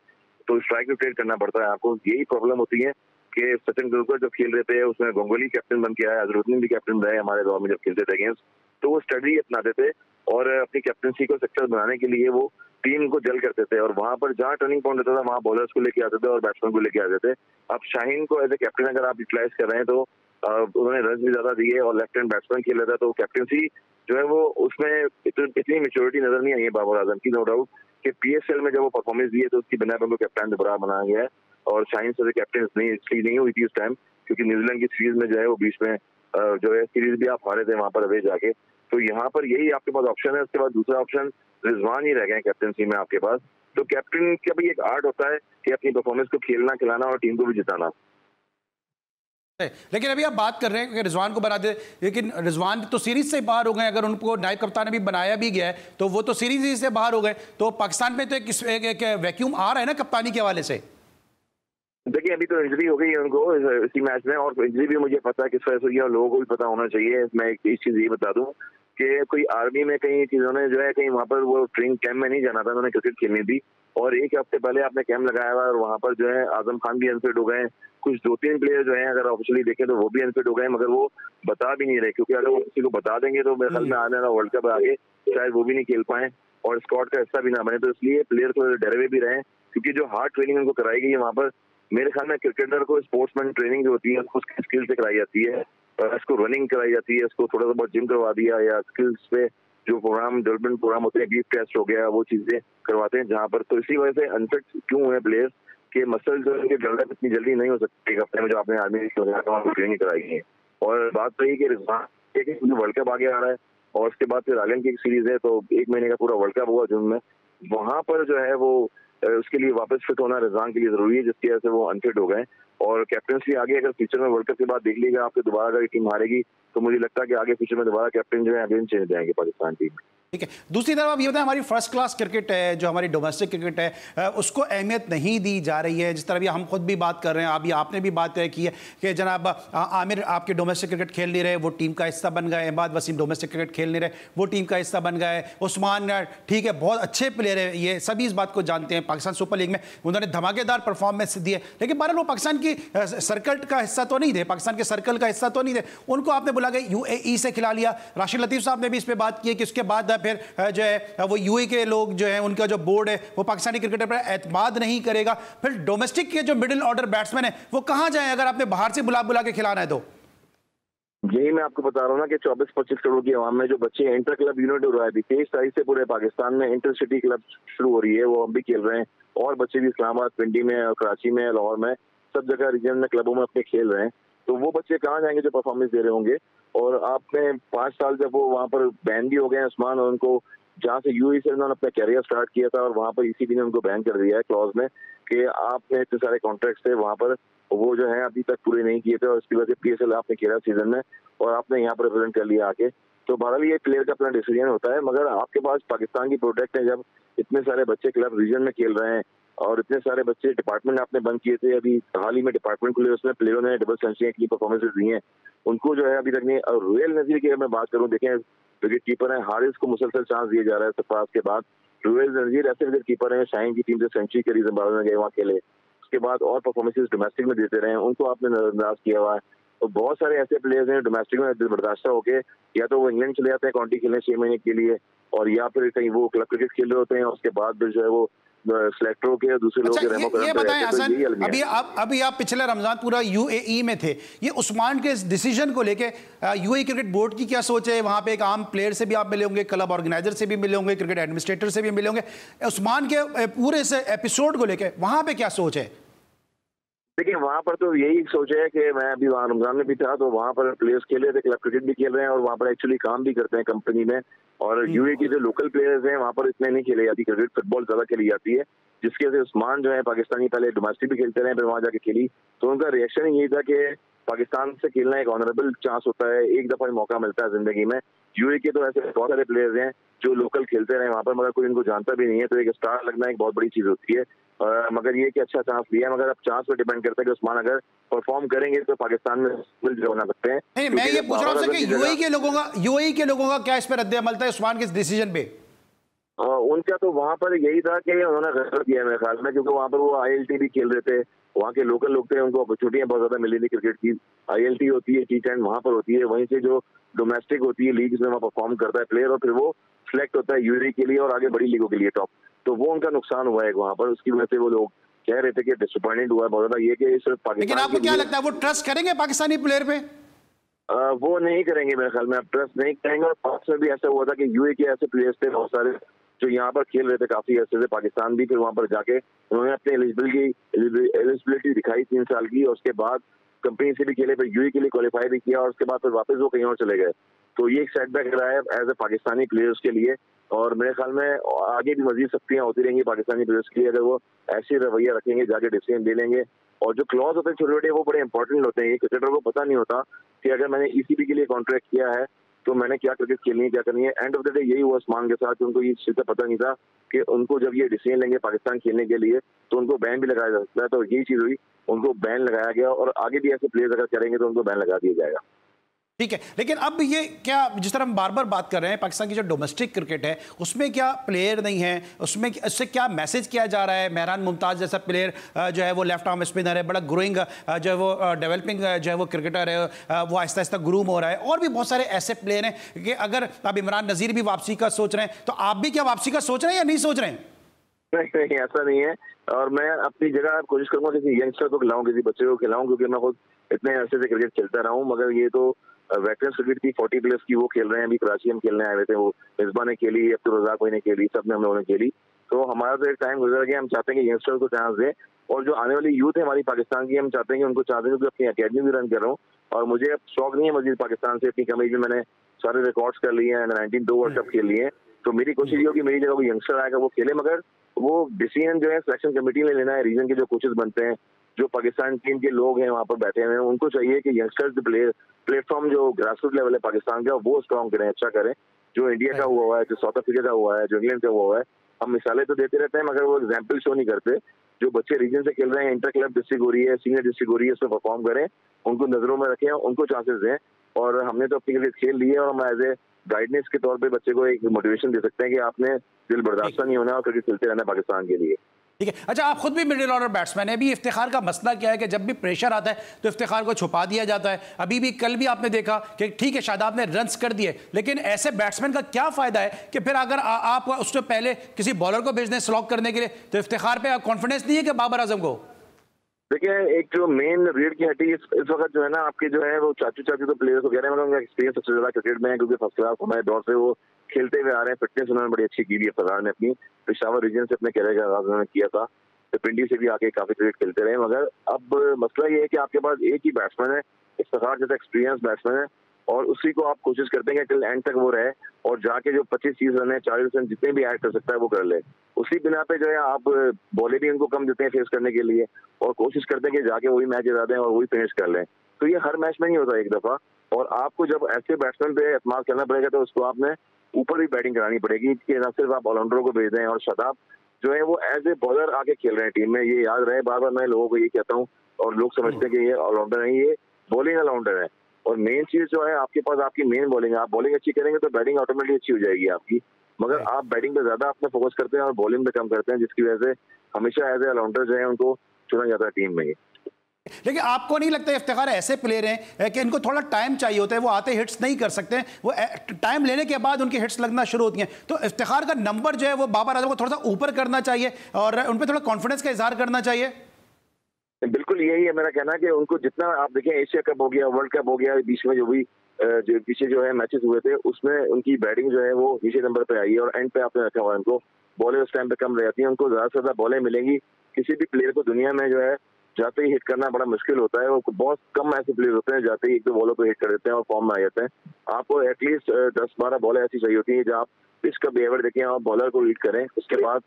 तो स्ट्राइक भी ट्रेड करना पड़ता है आपको। यही प्रॉब्लम होती है कि सचिन तेंदुलकर जब खेल रहे थे उसमें गंगोली कैप्टन बन के आया, अजरुद्दीन भी कैप्टन रहे हमारे दौर में जब खेलते थे अगेंस्ट, तो वो स्टडी अपनाते थे और अपनी कैप्टनसी को सक्सेस बनाने के लिए वो टीम को जल करते थे, और वहां पर जहां टर्निंग पॉइंट होता था वहां बॉलर्स को लेके आते थे और बैट्समैन को लेके आते थे। अब शाहीन को एज ए कैप्टन अगर आप यूटिलाइज कर रहे हैं तो उन्होंने रन भी ज्यादा दिए और लेफ्ट हैंड बैट्समैन खेल रहा था, तो कैप्टनसी जो है वो उसमें इतनी मेच्योरिटी नजर नहीं आई है बाबर आजम की, नो डाउट। कि PSL में जब वो परफॉर्मेंस दी है तो उसकी बिना पे उनको कैप्टन दोबारा बनाया गया है, और शाहीन से कैप्टन नहीं इसलिए नहीं हुई थी उस टाइम क्योंकि न्यूजीलैंड की सीरीज में जो है वो बीच में जो है सीरीज भी आप हारे थे वहां पर अवे जाके। तो यहाँ पर यही आपके पास ऑप्शन है। उसके बाद दूसरा ऑप्शन रिजवान ही रह गए कैप्टनसी में आपके पास। तो कैप्टन का भी एक आर्ट होता है कि अपनी परफॉर्मेंस को खेलना खिलाना और टीम को भी जिताना। लेकिन अभी आप बात कर रहे हैं कि रिजवान को बना दे, लेकिन रिजवान तो सीरीज से बाहर हो गए। अगर उनको नायब कप्तान अभी बनाया भी गया है तो वो तो सीरीज ही से बाहर हो गए। तो पाकिस्तान में तो एक वैक्यूम आ रहा है ना कप्तानी के हवाले से। देखिए अभी तो इंजरी हो गई है उनको इसी मैच में, और इंजरी भी मुझे पता है किस वजह से हुई है और लोगों को भी पता होना चाहिए। मैं एक चीज ये बता दूं कि कोई आर्मी में कई चीजों ने जो है कहीं वहां पर वो ट्रेनिंग कैंप में नहीं जाना था, उन्होंने क्रिकेट खेलनी थी, और एक हफ्ते पहले आपने कैंप लगाया हुआ और वहां पर जो है आजम खान भी अनफिट हो गए। कुछ 2-3 प्लेयर जो है अगर ऑफिशियली देखें तो वो भी अनफिट हो गए, मगर वो बता भी नहीं रहे, क्योंकि अगर वो किसी को बता देंगे तो मेरे ख्याल में आने वाला वर्ल्ड कप आगे शायद वो भी नहीं खेल पाए और स्क्वाड का हिस्सा भी ना बने। तो इसलिए प्लेयर थोड़े डरे हुए भी रहे, क्योंकि जो हार्ड ट्रेनिंग उनको कराई गई है वहां पर, मेरे ख्याल में क्रिकेटर को स्पोर्ट्समैन ट्रेनिंग जो होती है उसको स्किल से कराई जाती है, इसको रनिंग कराई जाती है, इसको थोड़ा सा बहुत जिम करवा दिया, या स्किल्स पे जो प्रोग्राम डेवलपमेंट प्रोग्राम होते हैं, बीफ टेस्ट हो गया, वो चीजें करवाते हैं जहां पर। तो इसी वजह से अनफिट क्यों हुए प्लेयर्स के मसल जो उनके डेवलप इतनी जल्दी नहीं हो सकती हफ्ते में जो आपने आर्मी ट्रेनिंग कराई है। और बात रही कि रिजवान वर्ल्ड कप आगे आ रहा है और उसके बाद फिर आयरलैंड की एक सीरीज है, तो 1 महीने का पूरा वर्ल्ड कप हुआ जून में, वहां पर जो है वो उसके लिए वापस फिट होना रिजवान के लिए जरूरी है, जिसकी वजह से वो अनफिट हो गए। और कैप्टनसी आगे अगर फ्यूचर में वर्ल्ड कप के बाद देख लीजिएगा आपके दोबारा अगर टीम हारेगी तो मुझे लगता है कि आगे फ्यूचर में दोबारा कैप्टन जो है अगेन चेंज जाएंगे पाकिस्तान टीम। ठीक है, दूसरी तरफ आप ये बताएं, हमारी फर्स्ट क्लास क्रिकेट है जो हमारी डोमेस्टिक क्रिकेट है उसको अहमियत नहीं दी जा रही है। जिस तरह भी हम खुद भी बात कर रहे हैं, अभी आपने भी बात की है कि जनाब आमिर आपके डोमेस्टिक क्रिकेट खेल नहीं रहे, वो टीम का हिस्सा बन गए। इमाद वसीम डोमेस्टिक क्रिकेट खेल नहीं रहे, वो टीम का हिस्सा बन गए। उस्मान ठीक है बहुत अच्छे प्लेयर है, ये सभी इस बात को जानते हैं। पाकिस्तान सुपर लीग में उन्होंने धमाकेदार परफॉर्मेंस दी है, लेकिन बहरहाल वो पाकिस्तान की सर्कल का हिस्सा तो नहीं थे, पाकिस्तान के सर्कल का हिस्सा तो नहीं थे। उनको आपने बुला के UAE से खिला लिया। राशिद लतीफ साहब ने भी इस पर बात की है कि उसके बाद फिर जो है वो UAE के लोग जो है उनका जो बोर्ड है वो पाकिस्तानी क्रिकेटर पर एतमाद नहीं करेगा। फिर डोमेस्टिक के जो मिडिल ऑर्डर बैट्समैन है वो कहां जाए अगर आपने बाहर से बुला के खिलाना है तो? यही मैं आपको बता रहा हूँ ना कि 24-25 करोड़ की आवाम में जो बच्चे इंटर क्लब यूनिट हो रहा है, 23 तारीख से पूरे पाकिस्तान में इंटर सिटी क्लब शुरू हो रही है, वो हम भी खेल रहे हैं, और बच्चे भी इस्लामाबाद, पिंडी में, कराची में, लाहौर में, सब जगह रीजन में क्लबों में अपने खेल रहे हैं। तो वो बच्चे कहाँ जाएंगे जो परफॉर्मेंस दे रहे होंगे? और आपने 5 साल जब वो वहाँ पर बैन भी हो गए उस्मान, और उनको जहाँ से UAE से उन्होंने अपना कैरियर स्टार्ट किया था, और वहाँ पर ECB ने उनको बैन कर दिया है क्लॉज में कि आपने इतने सारे कॉन्ट्रैक्ट थे वहाँ पर, वो जो है अभी तक पूरे नहीं किए थे, और उसकी वजह से PSL आपने खेला सीजन में और आपने यहाँ पर रिप्रेजेंट कर लिया आके। तो बहरहाल ये प्लेयर का अपना डिसीजन होता है, मगर आपके पास पाकिस्तान की प्रोडक्ट है, जब इतने सारे बच्चे क्लब रीजन में खेल रहे हैं और इतने सारे बच्चे डिपार्टमेंट आपने बंद किए थे, अभी हाल ही में डिपार्टमेंट खुले, उसमें प्लेयरों ने डबल सेंचुरी की परफॉर्मेंसेस दी हैं, उनको जो है अभी तक नहीं। और रुएल नजीर की मैं बात करूं, देखें विकेट कीपर है, हारिस को मुसलसल चांस दिया जा रहा है सरफराज के बाद। रुएल नजीर ऐसे विकेट कीपर है, शाहीन की टीम से सेंचुरी करी, जिम्बाब्वे में गए वहाँ खेले, उसके बाद और परफॉर्मेंसेस डोमेस्टिक में देते रहे, उनको आपने नजरअंदाज किया हुआ है। तो बहुत सारे ऐसे प्लेयर्स हैं डोमेस्टिक में बर्दाश्त होके या तो वो इंग्लैंड चले जाते हैं काउंटी खेलने 6 महीने के लिए, और या फिर कहीं वो क्लब क्रिकेट खेल रहे होते हैं, उसके बाद फिर जो है वो सेलेक्टरों के दूसरे लोग ये बताएं हसन, अभी आप पिछले रमजान पूरा UAE में थे, ये उस्मान के इस डिसीजन को लेके UAE क्रिकेट बोर्ड की क्या सोच है? वहां पे एक आम प्लेयर से भी आप मिले होंगे, क्लब ऑर्गेनाइजर से भी मिले होंगे, क्रिकेट एडमिनिस्ट्रेटर से भी मिले होंगे, उस्मान के पूरे से एपिसोड को लेके वहां पे क्या सोच है? देखिए वहाँ पर तो यही सोच है कि मैं अभी वहाँ रमजान में भी था, तो वहाँ पर प्लेयर्स खेल रहे थे, क्लब क्रिकेट भी खेल रहे हैं, और वहाँ पर एक्चुअली काम भी करते हैं कंपनी में। और UAE के जो लोकल प्लेयर्स हैं वहाँ पर इतने नहीं खेले जाती क्रिकेट, फुटबॉल ज्यादा खेली जाती है, जिसकी वजह से उस्मान जो है पाकिस्तानी पहले डोमेस्टिक भी खेलते रहे, फिर वहाँ जाके खेली, तो उनका रिएक्शन यही था कि पाकिस्तान से खेलना एक ऑनरेबल चांस होता है, एक दफा मौका मिलता है जिंदगी में। UAE के तो ऐसे बहुत सारे प्लेयर्स हैं जो लोकल खेलते रहे वहाँ पर, मगर कोई इनको जानता भी नहीं है, तो एक स्टार लगना एक बहुत बड़ी चीज होती है। मगर ये कि अच्छा चांस लिया है, मगर अब चांस पे डिपेंड करता है कि उस्मान अगर परफॉर्म करेंगे तो पाकिस्तान में बना सकते हैं। नहीं, मैं ये पूछ रहा हूँ कि UAE के लोगों का क्या इस पर रद्द-ए-अमल था उस्मान के डिसीजन पे? उनका तो वहाँ पर यही था कि उन्होंने गलत किया मेरे ख्याल में, क्योंकि वहाँ पर वो ILT भी खेल रहे थे, वहाँ के लोकल लोग थे, उनको अपॉर्चुनिटियां बहुत ज्यादा मिली थी क्रिकेट की। ILT होती है, T10 वहाँ पर होती है, वहीं से जो डोमेस्टिक होती है लीग में वहाँ परफॉर्म करता है प्लेयर, और फिर वो सिलेक्ट होता है UAE के लिए और आगे बड़ी लीगों के लिए टॉप। तो वो उनका नुकसान हुआ है वहाँ पर, उसकी वजह से वो लोग कह रहे थे कि डिसअपॉइंटेड हुआ है बहुत ज्यादा, ये कि सिर्फ पाकिस्तान। लेकिन आपको क्या लगता है वो ट्रस्ट करेंगे पाकिस्तानी प्लेयर पे? वो नहीं करेंगे मेरे ख्याल में, अब ट्रस्ट नहीं करेंगे। और पास में भी ऐसा हुआ था कि UAE के ऐसे प्लेयर्स थे बहुत सारे जो यहाँ पर खेल रहे थे काफी अर्से से, पाकिस्तान भी, फिर वहाँ पर जाके उन्होंने अपनी एलिजिबिलिटी दिखाई 3 साल की, और उसके बाद कंपनी से भी खेले, फिर यूएई के लिए क्वालिफाई भी किया, और उसके बाद फिर वापस वो कहीं और चले गए। तो ये एक सेटबैक रहा है एज ए पाकिस्तानी प्लेयर्स के लिए, और मेरे ख्याल में आगे भी मजीद सख्तियां होती रहेंगी पाकिस्तानी प्लेयर्स के लिए, अगर वो ऐसे रवैया रखेंगे, जाके डिसीजन ले लेंगे। और जो क्लॉज होते हैं छोटे छोटे, वो बड़े इंपॉर्टेंट होते हैं। ये क्रिकेटर को पता नहीं होता कि अगर मैंने ईसीबी के लिए कॉन्ट्रैक्ट किया है तो मैंने क्या क्रिकेट खेलनी है, क्या करनी है। एंड ऑफ द डे यही हुआ उस्मान के साथ, उनको ये चीज का पता नहीं था कि उनको जब ये डिसीजन लेंगे पाकिस्तान खेलने के लिए तो उनको बैन भी लगाया जा सकता है। तो यही चीज हुई, उनको बैन लगाया गया, और आगे भी ऐसे प्लेयर्स अगर करेंगे तो उनको बैन लगा दिया जाएगा। ठीक है, लेकिन अब ये क्या, जिस तरह हम बार बार बात कर रहे हैं, पाकिस्तान की जो डोमेस्टिक क्रिकेट है उसमें क्या प्लेयर नहीं है, उसमें उससे क्या मैसेज किया जा रहा है? मेहरान मुमताज जैसा प्लेयर जो है वो लेफ्ट आर्म स्पिनर है, बड़ा ग्रोइंग जो है वो डेवलपिंग जो है वो क्रिकेटर है, वो आहिस्ता आहिस्ता ग्रूम हो रहा है। और भी बहुत सारे ऐसे प्लेयर हैं कि अगर अब इमरान नज़ीर भी वापसी का सोच रहे हैं, तो आप भी क्या वापसी का सोच रहे हैं या नहीं सोच रहे हैं? नहीं, ऐसा नहीं है। और मैं अपनी जगह कोशिश करूंगा किसी यंगस्टर को खिलाऊं, किसी बच्चे को खिलाऊं, क्योंकि मैं खुद इतने अरसे से क्रिकेट खेलता रहा हूं। मगर ये तो वेटरन क्रिकेट की 40 प्लस की वो खेल रहे हैं, अभी कराची हम खेलने आए हुए थे, वो मिसबा ने खेली, अब्दुल रज़ाक भाई ने खेली, सब ने हम लोगों ने खेली। तो हमारा तो एक टाइम गुजर गया। हम चाहते हैं कि यंगस्टर को चांस दें, और जो आने वाली यूथ है हमारी पाकिस्तान की, हम चाहते हैं कि उनको चाहते हैं कि अपनी अकेडमी भी रन कर रहा हूँ। और मुझे अब शौक नहीं है मजीद पाकिस्तान से, इतनी कम एज में मैंने सारे रिकॉर्ड्स कर लिए हैं, 19 2 वर्ल्ड कप खेल लिए हैं। तो मेरी कोशिश ये होगी मेरी जगह कोई यंगस्टर आएगा वो खेले, मगर वो डिसीजन जो है सिलेक्शन कमेटी ने लेना है। रीजन के जो कोचेस बनते हैं, जो पाकिस्तान टीम के लोग हैं वहां पर बैठे हुए हैं, उनको चाहिए कि यंगस्टर्स प्लेटफॉर्म जो ग्रासरूट लेवल है पाकिस्तान का, वो स्ट्रॉन्ग करें, अच्छा करें। जो इंडिया का हुआ है, जो साउथ अफ्रीका का हुआ है, जो इंग्लैंड का हुआ है, हम मिसालें तो देते रहते हैं मगर वो एग्जाम्पल शो नहीं करते। जो बच्चे रीजन से खेल रहे हैं, इंटर क्लब डिस्ट्रिक्ट हो रही है, सीनियर डिस्ट्रिक्ट हो रही है, उसमें परफॉर्म करें, उनको नजरों में रखें, उनको चांसेस दें। और हमने तो अपनी क्रिकेट खेल ली है, और हम एज ए गाइडेंस के तौर पे बच्चे को एक मोटिवेशन दे सकते हैं कि आपने दिल बर्दाश्त नहीं होना और क्रिकेट खेलते रहना पाकिस्तान के लिए। ठीक है। अच्छा, आप खुद भी मिडिल ऑर्डर बैट्समैन है। अभी इफ्तिखार का मसला क्या है कि जब भी प्रेशर आता है तो इफ्तिखार को छुपा दिया जाता है। अभी भी कल भी आपने देखा कि ठीक है शादाब ने रन्स कर दिए, लेकिन ऐसे बैट्समैन का क्या फायदा है कि फिर अगर आप उससे पहले किसी बॉलर को भेज दें स्लॉक करने के लिए, तो इफ्तिखार पे कॉन्फिडेंस नहीं है कि बाबर आजम को? देखिए, एक जो मेन रीढ़ की हड्डी इस वक्त जो है ना आपके, जो है वो चाचू चाचू तो प्लेयर्स वगैरह में, उनका एक्सपीरियंस सबसे ज्यादा क्रिकेट में है, क्योंकि फर्स्ट क्लास हमारे दौर से वो खेलते हुए आ रहे हैं। फिटनेस उन्होंने बड़ी अच्छी की है फरहान ने अपनी, पेशावर रीजन से अपने कैरियर का आगाज उन्होंने किया था, तो पिंडी से भी आके काफी क्रिकेट खेलते रहे। मगर अब मसला ये है कि आपके पास एक ही बैट्समैन है, इफ्तिखार जैसा एक्सपीरियंस बैट्समैन है, और उसी को आप कोशिश करते हैं कि टिल एंड तक वो रहे, और जाके जो 25-30 रन है, 40 रन जितने भी ऐड कर सकता है वो कर ले। उसी बिना पे जो है आप बॉलें भी उनको कम देते हैं फेस करने के लिए, और कोशिश करते हैं कि जाके वही मैच जिता दें और वही फिनिश कर लें। तो ये हर मैच में नहीं होता एक दफा, और आपको जब ऐसे बैट्समैन पे एतमाद करना पड़ेगा तो उसको आपने ऊपर भी बैटिंग करानी पड़ेगी कि न सिर्फ आप ऑलराउंडरों को भेज दें। और शादाब जो है वो एज ए बॉलर आके खेल रहे हैं टीम में, ये याद रहे। बार बार मैं लोगों को ये कहता हूँ, और लोग समझते हैं कि ये ऑलराउंडर नहीं, ये बॉलिंग ऑलराउंडर है। और मेन चीज जो है आपके पास आपकी मेन बॉलिंग है। आप बॉलिंग अच्छी करेंगे तो बैटिंग ऑटोमेटिकली अच्छी हो जाएगी आपकी, मगर आप बैटिंग पे ज्यादा अपने फोकस करते हैं और बॉलिंग पे कम करते हैं, जिसकी वजह से हमेशा एज ए ऑलराउंडर जो है उनको चुना जाता है टीम में। लेकिन आपको नहीं लगता इफ्तिखार ऐसे प्लेयर हैं कि इनको थोड़ा टाइम चाहिए होता है, वो आते हिट्स नहीं कर सकते, वो टाइम लेने के बाद उनकी हिट्स लगना शुरू होती हैं? तो इफ्तिखार का नंबर जो है वो बाबर आजम को थोड़ा सा ऊपर करना चाहिए और उन पर थोड़ा कॉन्फिडेंस का इजहार करना चाहिए। बिल्कुल यही है मेरा कहना कि उनको जितना आप देखें, एशिया कप हो गया, वर्ल्ड कप हो गया, बीच में जो भी जो पीछे जो है मैचेस हुए थे, उसमें उनकी बैटिंग जो है वो नीचे नंबर पे आई है, और एंड पे आपने रखा हुआ है उनको। बॉलें उस टाइम पे कम रहती हैं, उनको ज्यादा से ज्यादा बॉलें मिलेंगी। किसी भी प्लेयर को दुनिया में जो है जाते ही हिट करना बड़ा मुश्किल होता है। वो बहुत कम ऐसे प्लेयर होते हैं जाते ही एक दो बॉलों को हिट कर देते हैं और फॉर्म में आ जाते हैं। आपको एटलीस्ट 10-12 बॉलें ऐसी चाहिए होती है जब आप पिच का बिहेवियर देखें और बॉलर को रीड करें, उसके बाद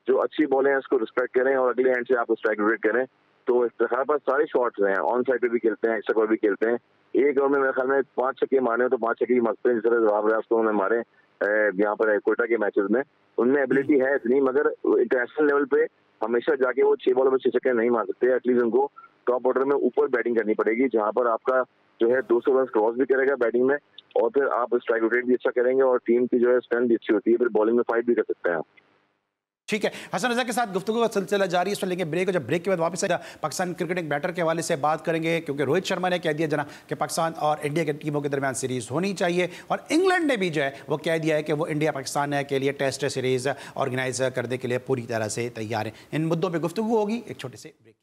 जो अच्छी बॉलें हैं उसको रिस्पेक्ट करें और अगले एंड से आप स्ट्राइक रेट करें। तो इफ्तिखार पास सारे शॉट्स हैं, ऑन साइड पे भी खेलते हैं, एक्स्ट्रा कवर भी खेलते हैं। एक ओवर में मेरे ख्याल में 5 छक्के मारने हो तो 5 छक्के मारते हैं, जिस तरह जवाब रियाज को उन्होंने मारे यहाँ पर कोयटा के मैचेस में। उनमें एबिलिटी है इतनी, मगर इंटरनेशनल लेवल पे हमेशा जाके वो 6 बॉल में 6 छक्के नहीं मार सकते। एटलीस्ट उनको टॉप ऑर्डर में ऊपर बैटिंग करनी पड़ेगी, जहां पर आपका जो है 200 रन क्रॉस भी करेगा बैटिंग में, और फिर आप स्ट्राइक रेट भी अच्छा करेंगे और टीम की जो है स्ट्रेंथ भी अच्छी होती है, फिर बॉलिंग में फाइट भी कर सकते हैं आप। ठीक है, हसन रजा के साथ गुफ्तगू का सिलसिला जारी है। इस पर लेंगे ब्रेक, और जब ब्रेक के बाद वापस पाकिस्तान क्रिकेट एक बैटर के हवाले से बात करेंगे, क्योंकि रोहित शर्मा ने कह दिया जना कि पाकिस्तान और इंडिया की टीमों के दरमियान सीरीज होनी चाहिए, और इंग्लैंड ने भी जो है वो कह दिया है कि वो इंडिया पाकिस्तान के लिए टेस्ट सीरीज ऑर्गेनाइज करने के लिए पूरी तरह से तैयार है। इन मुद्दों पर गुफ्तगू होगी एक छोटे से break.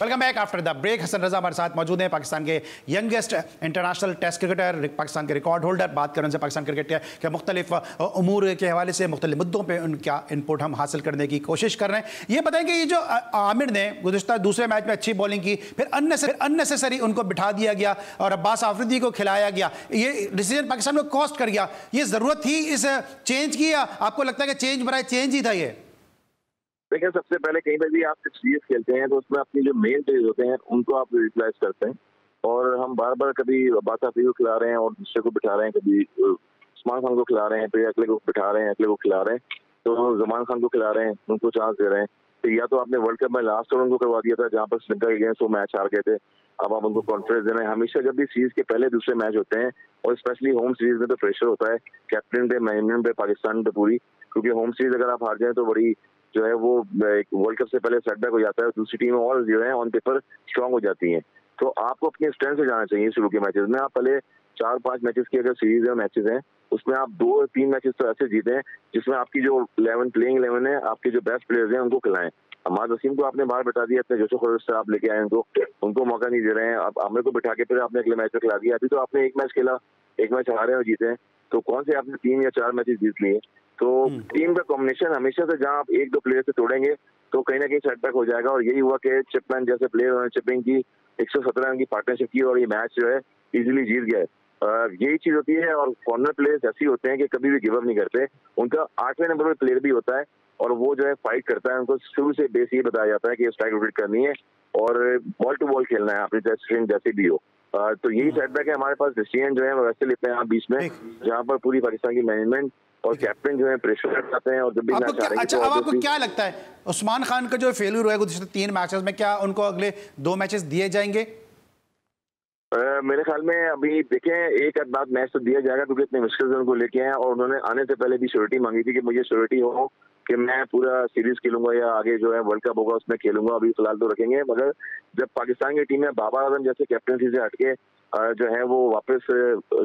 Welcome back after the break. Hasan Raza हमारे साथ मौजूद हैं, पाकिस्तान के youngest international test cricketer, Pakistan के रिकॉर्ड होल्डर। बात करें उनसे पाकिस्तान क्रिकेट के मुख्तलिफ उमूर के हवाले से, मुख्तलिफ मुद्दों पर उनका इनपुट हम हासिल करने की कोशिश कर रहे हैं। ये बताएं कि ये जो आमिर ने गुज़िश्ता दूसरे मैच में अच्छी बॉलिंग की, फिर अननेसेसरी उनको बिठा दिया गया और अब्बास आफरीदी को खिलाया गया, ये डिसीजन पाकिस्तान को कॉस्ट कर गया। ये ज़रूरत थी इस चेंज की, या आपको लगता है कि चेंज बराए चेंज ही था ये? देखिए, सबसे पहले कहीं पर भी आप जब सीरीज खेलते हैं तो उसमें अपनी जो मेन प्लेयर्स होते हैं उनको आप यूटिलाइज करते हैं, और हम बार बार कभी अब्बास आफरीदी को खिला रहे हैं और दूसरे को बिठा रहे हैं, कभी उस्मान खान को खिला रहे हैं, फिर अगले को बिठा रहे हैं, अगले को खिला रहे हैं, तो जमान खान को खिला रहे हैं, उनको चांस दे रहे हैं। तो या तो आपने वर्ल्ड कप में लास्ट ओवर उनको करवा दिया था जहाँ पर श्रीलंका के अगेंस्ट वो मैच हार गए थे, अब आप उनको कॉन्फिडेंस दे रहे हैं। हमेशा जब भी सीरीज के पहले दूसरे मैच होते हैं, और स्पेशली होम सीरीज में तो प्रेशर होता है कैप्टन पे, मैनेजमेंट पे, पाकिस्तान पे पूरी, क्योंकि होम सीरीज अगर आप हार जाए तो बड़ी जो है वो वर्ल्ड कप से पहले सेटबैक हो जाता है, दूसरी टीम और जो है ऑन पेपर स्ट्रांग हो जाती हैं। तो आपको अपनी स्ट्रेंथ से जाना चाहिए शुरू के मैचेस में। आप पहले 4-5 मैचेस की अगर सीरीज है, मैचेस हैं, उसमें आप 2-3 मैचेस तो ऐसे जीते हैं जिसमें आपकी जो प्लेइंग 11 है, आपके जो बेस्ट प्लेयर्स हैं उनको खिलाएं। अहमद वसीम को आपने बाहर बिठा दिया, अपने जोशो खरोश से आप लेके आए, उनको मौका नहीं दे रहे हैं। अब आमिर को बिठा के फिर आपने अगले मैच में खिला दिया। अभी तो आपने एक मैच खेला, एक मैच हारे और जीते हैं, तो कौन से आपने 3 या 4 मैचेस जीत लिए। तो टीम का कॉम्बिनेशन हमेशा से जहां आप 1-2 प्लेयर से तोड़ेंगे तो कहीं ना कहीं सेटबैक हो जाएगा, और यही हुआ कि चिपमैन जैसे प्लेयर उन्होंने चिपिंग की, 117 रन की पार्टनरशिप की और ये मैच जो है इजीली जीत गए। यही चीज होती है, और कॉर्नर प्लेयर्स ऐसे होते हैं कि कभी भी गिव अप नहीं करते। उनका 8वें नंबर पर प्लेयर भी होता है और वो जो है फाइट करता है। उनको शुरू से बेस ये बताया जाता है कि स्ट्राइक रोटेट करनी है और बॉल टू बॉल खेलना है, आपने स्ट्रिंग जैसे भी हो। तो यही सेटबैक है हमारे पास। डिसीजन जो है वो वैसे लेते हैं आप बीच में, जहाँ पर पूरी पाकिस्तान की मैनेजमेंट और कैप्टन जो है प्रेशर करते हैं, और जब भी मैच हारेंगे। अच्छा, अब आपको क्या लगता है उस्मान खान का जो फेल्यूर हुआ है 3 मैचेस में, क्या उनको अगले 2 मैचेस दिए जाएंगे? मेरे ख्याल में अभी देखें, एक आध मैच तो दिया जाएगा क्योंकि इतने मुश्किल से उनको लेके आए, और उन्होंने आने से पहले भी श्योरिटी मांगी थी कि मुझे श्योरिटी हो कि मैं पूरा सीरीज खेलूंगा या आगे जो है वर्ल्ड कप होगा उसमें खेलूंगा। अभी फिलहाल तो रखेंगे, मगर जब पाकिस्तान की टीम में बाबर आजम जैसे कैप्टनसी से हटके जो है वो वापस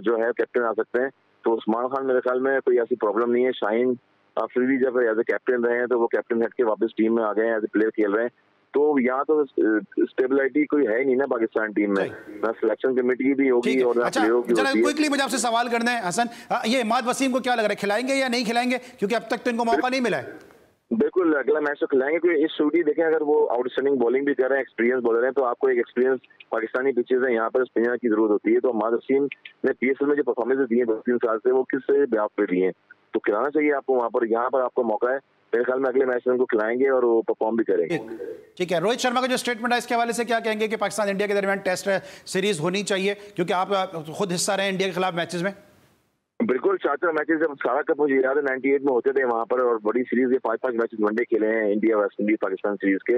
जो है कैप्टन आ सकते हैं, तो उस्मान खान मेरे ख्याल में कोई ऐसी प्रॉब्लम नहीं है। शाहीन अफरीदी जब एज ए कैप्टन रहे हैं तो वो कैप्टन हट के वापस टीम में आ गए हैं, एज ए प्लेयर खेल रहे हैं। तो यहाँ तो स्टेबिलिटी कोई है नहीं ना पाकिस्तान टीम में, ना सिलेक्शन कमेटी भी होगी और ना प्लेयरों की होगी। क्विकली मुझे आपसे सवाल करना है हसन, ये अहमद वसीम को क्या लग रहा है, खिलाएंगे या नहीं खिलाएंगे, क्योंकि अब तक तो इनको मौका नहीं मिला है? बिल्कुल, अगला मैच तो खिलाएंगे, क्योंकि इस शूटी देखें, अगर वो आउटस्टैंडिंग बॉलिंग भी कर रहे हैं, एक्सपीरियंस बॉलर हैं, तो आपको एक एक्सपीरियंस पाकिस्तानी पिचेज है यहाँ पर स्पिनर की जरूरत होती है। तो अहमद वसीम ने पीएसएल में जो परफॉर्मेंस दी है 2-3 साल से, वो किस ब्याह पे दी है, तो खिलाना चाहिए आपको वहाँ पर। यहाँ पर आपको मौका है, मेरे ख्याल में अगले मैच में उनको खिलाएंगे और वो परफॉर्म भी करेंगे। ठीक है, रोहित शर्मा का जो स्टेटमेंट है इसके हवाले से क्या कहेंगे कि पाकिस्तान इंडिया के दरमियान टेस्ट सीरीज होनी चाहिए, क्योंकि आप खुद हिस्सा रहे इंडिया के खिलाफ मैचेस में? बिल्कुल, 4 मैचेस जब सारा कप मुझे याद है 98 में होते थे वहाँ पर, और बड़ी सीरीज के 5-5 मैचेस वनडे खेले हैं India West Indies Pakistan series के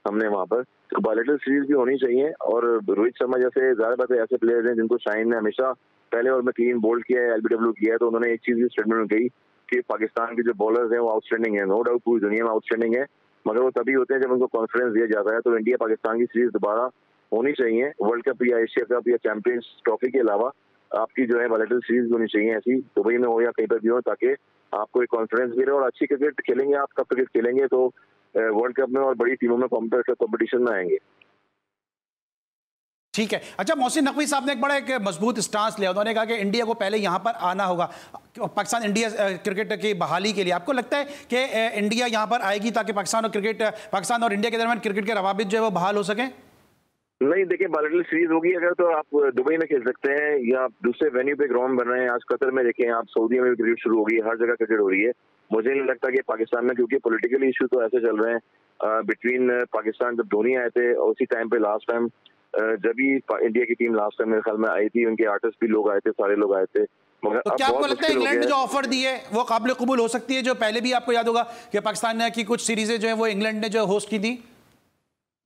हमने वहाँ पर, तो बायलैटरल सीरीज भी होनी चाहिए। और रोहित शर्मा जैसे ज़्यादा बात है ऐसे प्लेयर्स हैं जिनको शाहीन ने हमेशा पहले ओवर में क्लीन बोल्ड किया है, LBW किया है, तो उन्होंने एक चीज भी स्टेटमेंट में कही कि पाकिस्तान के जो बॉलर्स हैं वो आउटस्टैंडिंग है, नो डाउट पूरी दुनिया में आउटस्टैंडिंग है, मगर वो तभी होते हैं जब उनको कॉन्फिडेंस दिया जाता है। तो इंडिया पाकिस्तान की सीरीज दोबारा होनी चाहिए, वर्ल्ड कप या एशिया कप या चैंपियंस ट्रॉफी के अलावा आपकी जो है बायलैटरल सीरीज होनी चाहिए ऐसी, दुबई में हो या कहीं पर भी हो, ताकि आपको एक कॉन्फिडेंस भी रहे और अच्छी क्रिकेट खेलेंगे। आप कब क्रिकेट खेलेंगे तो वर्ल्ड कप में और बड़ी टीमों में कॉम्पिटिशन में आएंगे। ठीक है। अच्छा, मोहसिन नकवी साहब ने एक बड़ा एक मजबूत स्टांस लिया, उन्होंने कहा कि इंडिया को पहले यहाँ पर आना होगा पाकिस्तान इंडिया क्रिकेट की बहाली के लिए। आपको लगता है कि इंडिया यहाँ पर आएगी ताकि पाकिस्तान और इंडिया के दरमियान क्रिकेट के रवाबित जो है वो बहाल हो सके? नहीं, देखिए, बायलैटरल सीरीज होगी अगर तो आप दुबई में खेल सकते हैं या दूसरे वेन्यू पे ग्राउंड बन रहे हैं। आज कतर में देखें आप, सऊदी में भी क्रिकेट शुरू होगी, हर जगह क्रिकेट हो रही है। मुझे नहीं लगता कि पाकिस्तान में, क्योंकि पॉलिटिकल इशू तो ऐसे चल रहे हैं बिटवीन पाकिस्तान, जब धोनी आए थे उसी टाइम पे लास्ट टाइम जब भी इंडिया की टीम लास्ट टाइम मेरे ख्याल में आई थी, उनके आर्टिस्ट भी लोग आए थे, सारे लोग आए थे, मगर तो क्या आपको लगता है इंग्लैंड ने जो ऑफर दी है वो काबिल कबूल हो सकती है? जो पहले भी आपको याद होगा कि पाकिस्तान की कुछ सीरीजें जो है वो इंग्लैंड ने जो होस्ट की थी।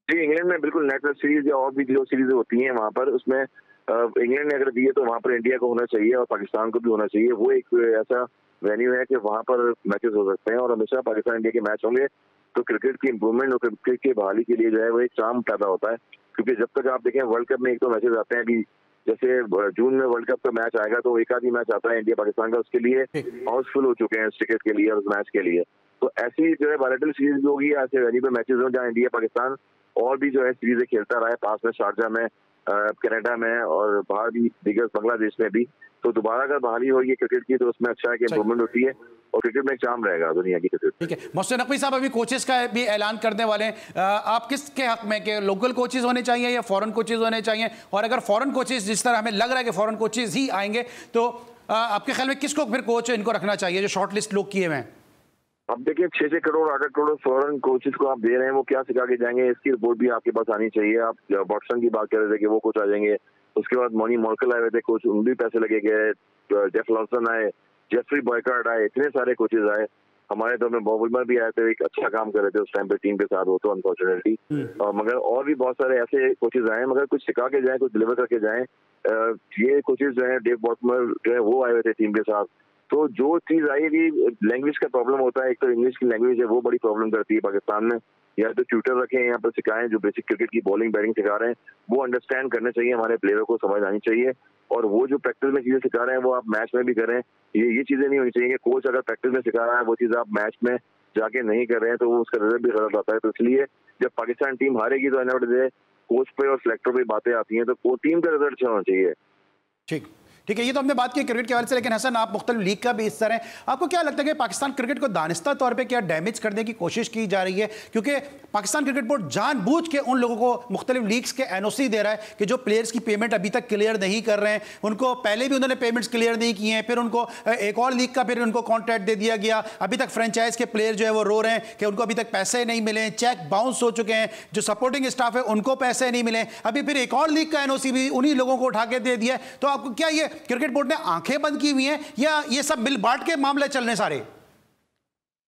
जी, इंग्लैंड में बिल्कुल नेशनल सीरीज या और भी जो सीरीज होती हैं वहाँ पर, उसमें इंग्लैंड ने अगर दी है तो वहाँ पर इंडिया को होना चाहिए और पाकिस्तान को भी होना चाहिए। वो एक ऐसा वेन्यू है कि वहाँ पर मैचेस हो सकते हैं और हमेशा पाकिस्तान इंडिया के मैच होंगे, तो क्रिकेट की इंप्रूवमेंट और क्रिकेट की बहाली के लिए जो है वो एक चार्म पैदा होता है। क्योंकि जब तक आप देखें वर्ल्ड कप में एक तो मैचेस आते हैं, अभी जैसे जून में वर्ल्ड कप का मैच आएगा तो एक आधी मैच आता है इंडिया पाकिस्तान का, उसके लिए हाउसफुल हो चुके हैं टिकट के लिए और उस मैच के लिए। तो ऐसी जो है बायलैटरल सीरीज भी होगी, ऐसे वेन्यू पे मैचेस हो जहाँ इंडिया पाकिस्तान और भी जो है सीरीजें खेलता रहा है, पास में शारजा में, कनाडा में और बाहर भी दीगर बांग्लादेश में भी। तो दोबारा अगर बहाली होगी क्रिकेट की तो उसमें अच्छा है कि इंप्रूवमेंट होती है और क्रिकेट में एक चार्म रहेगा दुनिया की क्रिकेट। ठीक है, मोहसिन नकवी साहब अभी कोचेस का भी ऐलान करने वाले हैं, आप किसके हक में कि लोकल कोचेस होने चाहिए या फॉरेन कोचेस होने चाहिए? और अगर फॉरेन कोचेस, जिस तरह हमें लग रहा है कि फॉरेन कोचेस ही आएंगे, तो आपके ख्याल में किसको फिर कोच इनको रखना चाहिए जो शॉर्ट लिस्ट लोग किए हुए हैं? अब देखिए 6-6 करोड़ 8 करोड़ फॉरेन कोचेस को आप दे रहे हैं, वो क्या सिखा के जाएंगे, इसकी रिपोर्ट भी आपके पास आनी चाहिए। आप वॉटसन की बात कर रहे थे कि वो कोच आ जाएंगे, उसके बाद मॉनी मॉर्कल आए हुए थे कोच, उन भी पैसे लगे गए, जेफ लॉन्सन आए, जेफरी बॉयकार्ट आए, इतने सारे कोचेस आए। हमारे दौर में बॉब विल्मर भी आए थे, एक अच्छा काम कर रहे थे उस टाइम पे टीम के साथ, वो तो अनफॉर्चुनेटली। मगर और भी बहुत सारे ऐसे कोचेस आए, मगर कुछ सिखा के जाए, कुछ डिलीवर करके जाए। ये कोचेस जो है डेव बॉटमर जो है वो आए हुए थे टीम के साथ। तो जो चीज आई थी, लैंग्वेज का प्रॉब्लम होता है, एक तो इंग्लिश की लैंग्वेज है वो बड़ी प्रॉब्लम करती है पाकिस्तान में। या तो ट्यूटर रखें यहाँ पर सिखाएं जो बेसिक क्रिकेट की बॉलिंग बैटिंग सिखा रहे हैं, वो अंडरस्टैंड करने चाहिए, हमारे प्लेयरों को समझ आनी चाहिए। और वो जो प्रैक्टिस में चीजें सिखा रहे हैं वो आप मैच में भी करें। ये चीजें नहीं होनी चाहिए कि कोच अगर प्रैक्टिस में सिखा रहा है वो चीज आप मैच में जाके नहीं कर रहे हैं तो वो उसका रिजल्ट भी गलत आता है। तो इसलिए जब पाकिस्तान टीम हारेगी तो end of the day coach पे और सिलेक्टर पे बातें आती हैं, तो टीम का रिजल्ट अच्छा होना चाहिए। ठीक है, ये तो हमने बात की क्रिकेट के हवाले से, लेकिन हसन आप मुख्तलिफ लीग का भी हिस्सा हैं, आपको क्या लगता है कि पाकिस्तान क्रिकेट को दानिस्ता तौर पे क्या डैमेज करने की कोशिश की जा रही है? क्योंकि पाकिस्तान क्रिकेट बोर्ड जानबूझ के उन लोगों को मुख्तलिफ लीग्स के एनओसी दे रहा है कि जो प्लेयर्स की पेमेंट अभी तक क्लियर नहीं कर रहे हैं, उनको पहले भी उन्होंने पेमेंट्स क्लियर नहीं किए हैं, फिर उनको एक और लीग का फिर उनको कॉन्ट्रैक्ट दे दिया गया। अभी तक फ्रेंचाइज के प्लेयर जो है वो रो रहे हैं कि उनको अभी तक पैसे नहीं मिले, चेक बाउंस हो चुके हैं, जो सपोर्टिंग स्टाफ है उनको पैसे नहीं मिले, अभी फिर एक और लीग का एनओसी भी उन्हीं लोगों को उठा के दे दिया। तो आपको क्या ये क्रिकेट बोर्ड ने आंखें बंद की हुई हैं या ये सब मिल बांट के मामले चल रहे सारे?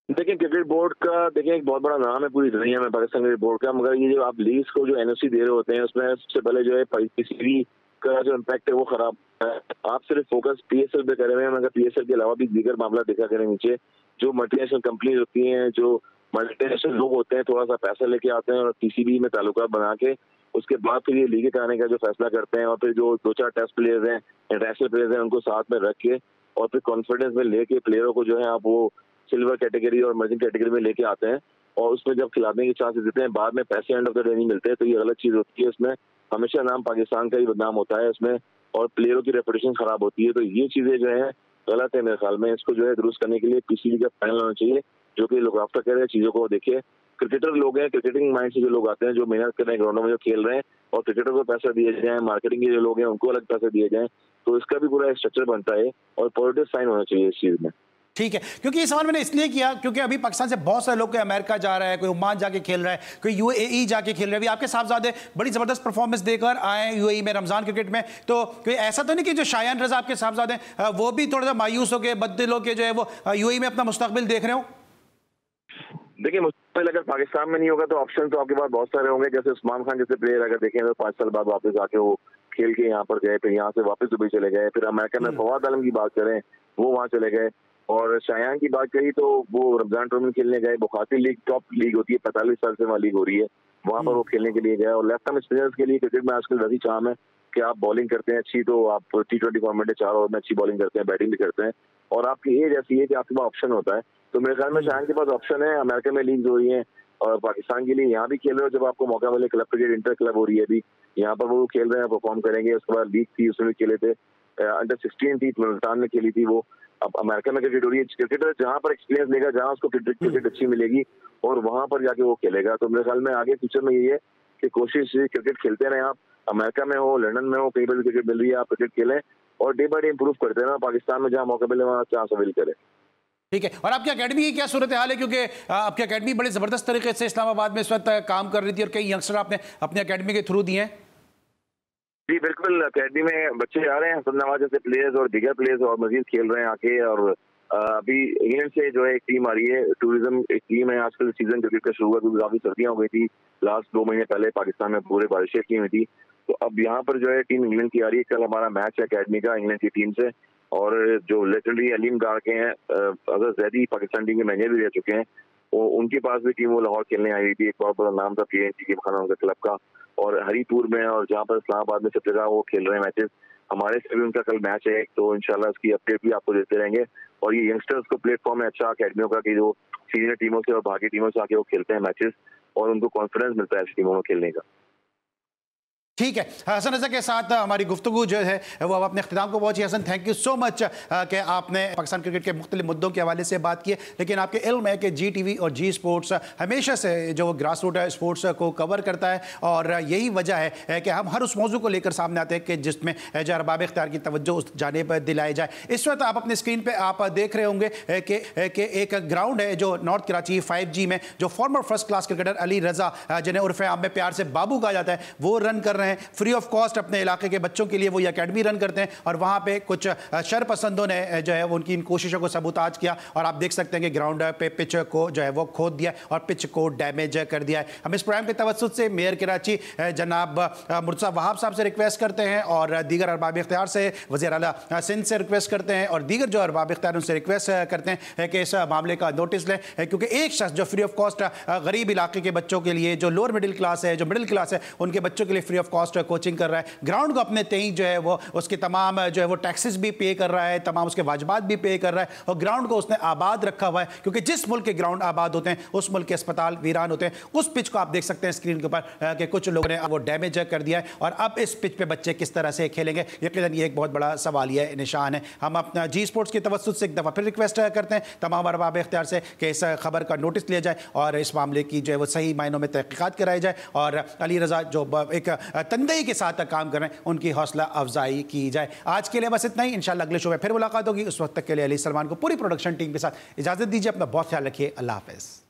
देखिए क्रिकेट बोर्ड का एक बहुत बड़ा नाम है पूरी दुनिया में पाकिस्तान क्रिकेट बोर्ड का, मगर ये जो आप लीग्स को जो एनओसी दे रहे होते हैं उसमें सबसे पहले जो है पीसीबी का जो इम्पैक्ट है वो खराब है। आप सिर्फ फोकस पीएसएल पे करे हुए हैं, मगर पीएसएल के अलावा भी दीगर मामला देखा करें नीचे। जो मल्टीनेशनल कंपनी होती हैं, जो मल्टीनेशनल लोग होते हैं, थोड़ा सा पैसा लेके आते हैं और पीसीबी में ताल्लुकात बना के उसके बाद फिर ये लीग कराने का जो फैसला करते हैं और फिर जो 2-4 टेस्ट प्लेयर्स हैं, इंटरनेशनल प्लेयर्स हैं, उनको साथ में रख के और फिर कॉन्फिडेंस में लेके प्लेयरों को जो है आप वो सिल्वर कैटेगरी और मर्जिंग कैटेगरी में लेके आते हैं और उसमें जब खिलाने के चांसेस देते हैं, बाद में पैसे एंड ऑफ द डे नहीं मिलते, तो ये गलत चीज होती है। इसमें हमेशा नाम पाकिस्तान का ही बदनाम होता है इसमें और प्लेयरों की रेपुटेशन खराब होती है। तो ये चीजें जो है गलत है मेरे ख्याल में। इसको जो है दुरुस्त करने के लिए पीसीबी का पैनल होना चाहिए जो कि लुक आफ्टर करे चीजों को देखे। क्रिकेटर लोग हैं, क्रिकेटिंग माइंड से जो लोग आते हैं, जो मेहनत कर रहे हैं ग्राउंडों में जो खेल रहे हैं, और क्रिकेटर को पैसा दिए जाए, मार्केटिंग के जो लोग हैं उनको अलग पैसे दिए जाए, तो इसका भी पूरा स्ट्रक्चर बनता है और पॉजिटिव साइन होना चाहिए इस चीज में। ठीक है, क्योंकि ये सवाल मैंने इसलिए किया क्योंकि अभी पाकिस्तान से बहुत सारे लोग, कोई अमेरिका जा रहा है, कोई ओमान जाके खेल रहा है, कोई यूएई जाके खेल रहा है। अभी आपके साहबजादे बड़ी जबरदस्त परफॉर्मेंस देकर आए यूएई में रमजान क्रिकेट में, तो कोई ऐसा तो नहीं कि जो शायान रजा आपके साहबजादे वो भी थोड़ा सा मायूस होकर बददिल होकर जो है वो यूएई में अपना मुस्तकबिल देख रहे हो? देखिए मुस्तकबिल अगर पाकिस्तान में नहीं होगा तो ऑप्शन तो आपके पास बहुत सारे होंगे। जैसे उस्मान खान जैसे प्लेयर अगर देखें तो 5 साल बाद वापस आके वो खेल के यहाँ पर गए, फिर यहाँ से वापस दुबई चले गए। फिर अमेरिका में फवाद आलम की बात करें, वो वहाँ चले गए। और शायान की बात करी तो वो रमजान टूर्नामेंट खेलने गए। बुखाती लीग टॉप लीग होती है, 45 साल से वहाँ लीग हो रही है, वहाँ पर वो खेलने के लिए गए। और लेफ्ट आर्म स्पिनर्स के लिए क्रिकेट में आजकल वही चाम है कि आप बॉलिंग करते हैं अच्छी, तो आप T20 फॉर्मेट में 4 ओवर में अच्छी बॉलिंग करते हैं, बैटिंग भी करते हैं, और आपकी एज ऐसी है कि आपके पास ऑप्शन होता है। तो मेरे ख्याल में शायान के पास ऑप्शन है। अमेरिका में लीग हो रही है और पाकिस्तान के लिए यहाँ भी खेल रहे हो, जब आपको मौका मिले। क्लब क्रिकेट इंटर क्लब हो रही है अभी, यहाँ पर वो खेल रहे हैं, परफॉर्म करेंगे। उसके बाद लीग थी, उसमें भी खेले थे, अंडर 16 थी, मुल्तान में खेली थी वो। अब अमेरिका में क्रिकेट हो रही है। क्रिकेटर जहाँ पर एक्सपीरियंस लेगा, जहाँ उसको क्रिकेट अच्छी मिलेगी और वहाँ पर जाके वो खेलेगा। तो मेरे ख्याल में आगे फ्यूचर में यही है कि कोशिश क्रिकेट खेलते रहे आप, अमेरिका में हो, लंदन में हो, कहीं पर भी क्रिकेट मिल रही है, आप क्रिकेट खेलें और डे बाय डे इंप्रूव करते रहे। पाकिस्तान में जहाँ मौका मिले वहाँ चांस अवेल करें। ठीक है, और आपकी अकेडमी की क्या सूरत हाल है? क्योंकि आपकी अकेडमी बड़े जबरदस्त तरीके से इस्लामाबाद में इस वक्त काम कर रही थी और कई यंगस्टर आपने अपनी अकेडमी के थ्रू दिए हैं। जी बिल्कुल, अकेडमी में बच्चे आ रहे हैं, हसन नवाज जैसे प्लेयर्स और दीगर प्लेयर्स और मजीद खेल रहे हैं आके। और अभी इंग्लैंड से जो है एक टीम आ रही है, टूरिज्म एक टीम है। आजकल सीजन क्रिकेट का शुरू हुआ क्योंकि काफी सर्दियां हो गई थी लास्ट 2 महीने पहले, पाकिस्तान में पूरे बारिशें की हुई थी। तो अब यहाँ पर जो है टीम इंग्लैंड की आ रही है। कल हमारा मैच है अकेडमी का इंग्लैंड की टीम से, और जो लेजेंडरी अलीम गार के हैं, अगर जैदी पाकिस्तान टीम के मैनेजर भी रह चुके हैं, वो उनके पास भी टीम वो लाहौर खेलने आई हुई थी। एक बहुत बड़ा नाम था PNG खाना उनका क्लब का, और हरीपुर में और जहाँ पर इस्लामाबाद में सब जगह वो खेल रहे हैं मैचेस। हमारे से भी उनका कल मैच है, तो इंशाल्लाह इसकी अपडेट भी आपको देते रहेंगे। और ये यंगस्टर्स को प्लेटफॉर्म है अच्छा अकेडमियों का कि जो सीनियर टीमों से और बाकी टीमों से आके वो खेलते हैं मैचेस, और उनको कॉन्फिडेंस मिलता है ऐसी टीमों में खेलने का। ठीक है, हसन रजा के साथ हमारी गुफ्तगू जो है वो अब अपने अख्तिताम को पहुंची। Hasan, thank you so much कि आपने पाकिस्तान क्रिकेट के मुख्तलिफ मुद्दों के हवाले से बात की, लेकिन आपके इल्म है कि GTV और जी स्पोर्ट्स हमेशा से जो ग्रास रूट स्पोर्ट्स को कवर करता है, और यही वजह है कि हम हर उस मौजू को लेकर सामने आते हैं कि जिसमें जो अरबाब इख्तियार की तवज्जो उस जानिब दिलाई जाए। इस वक्त आप अपने स्क्रीन पर आप देख रहे होंगे कि एक ग्राउंड है जो नॉर्थ कराची 5G में जो former first class cricketer Ali Raza, जिन्हें उर्फ आम में प्यार से बाबू कहा जाता है, वो रन कर रहे हैं। फ्री ऑफ कॉस्ट अपने इलाके के बच्चों के लिए वो ये अकेडमी रन करते हैं, और वहाँ पे कुछ शरपसंदों ने जो है उनकी इन कोशिशों को सबूताज किया, और आप देख सकते हैं कि ग्राउंड पे पिच को जो है वो खोद दिया और पिच को डैमेज कर दिया है। हम इस प्रोग्राम के तवज्जुद से मेयर कराची जनाब मुर्तज़ा वहाब साहब से रिक्वेस्ट करते हैं, और दीगर अरबाब इख्तियार से, वज़ीर आला सिंध से रिक्वेस्ट करते हैं, और दीगर जो अरबाब इख्तियार उनसे रिक्वेस्ट करते हैं कि इस मामले का नोटिस लें, क्योंकि एक शख्स जो फ्री ऑफ कॉस्ट गरीब इलाके के बच्चों के लिए, जो लोअर मिडिल क्लास है, जो मिडिल क्लास है, उनके बच्चों के लिए फ्री ऑफ कॉस्ट कोचिंग कर रहा है, ग्राउंड को अपने तय जो है वो उसके तमाम जो है वो टैक्सेस भी पे कर रहा है, तमाम उसके वाजिबात भी पे कर रहा है, और ग्राउंड को उसने आबाद रखा हुआ है, क्योंकि जिस मुल्क के ग्राउंड आबाद होते हैं उस मुल्क के अस्पताल वीरान होते हैं। उस पिच को आप देख सकते हैं स्क्रीन के ऊपर कि कुछ लोगों ने वो डैमेज कर दिया है, और अब इस पिच पे बच्चे किस तरह से खेलेंगे, यकीनन ये एक बहुत बड़ा सवालिया निशान है। हम अपना जी स्पोर्ट्स की तवज्जुद से एक दफ़ा फिर रिक्वेस्ट करते हैं तमाम अरबाब इख्तियार से कि इस खबर का नोटिस लिया जाए और इस मामले की जो है वो सही मायनों में तहकीकात कराई जाए, और अली रजा जो एक तंदई के साथ काम कर रहे हैं उनकी हौसला अफजाई की जाए। आज के लिए बस इतना ही, इंशाल्लाह अगले शो में फिर मुलाकात होगी। उस वक्त तक के लिए अली सलमान को पूरी प्रोडक्शन टीम के साथ इजाज़त दीजिए। अपना बहुत ख्याल रखिए। अल्लाह हाफ़िज़।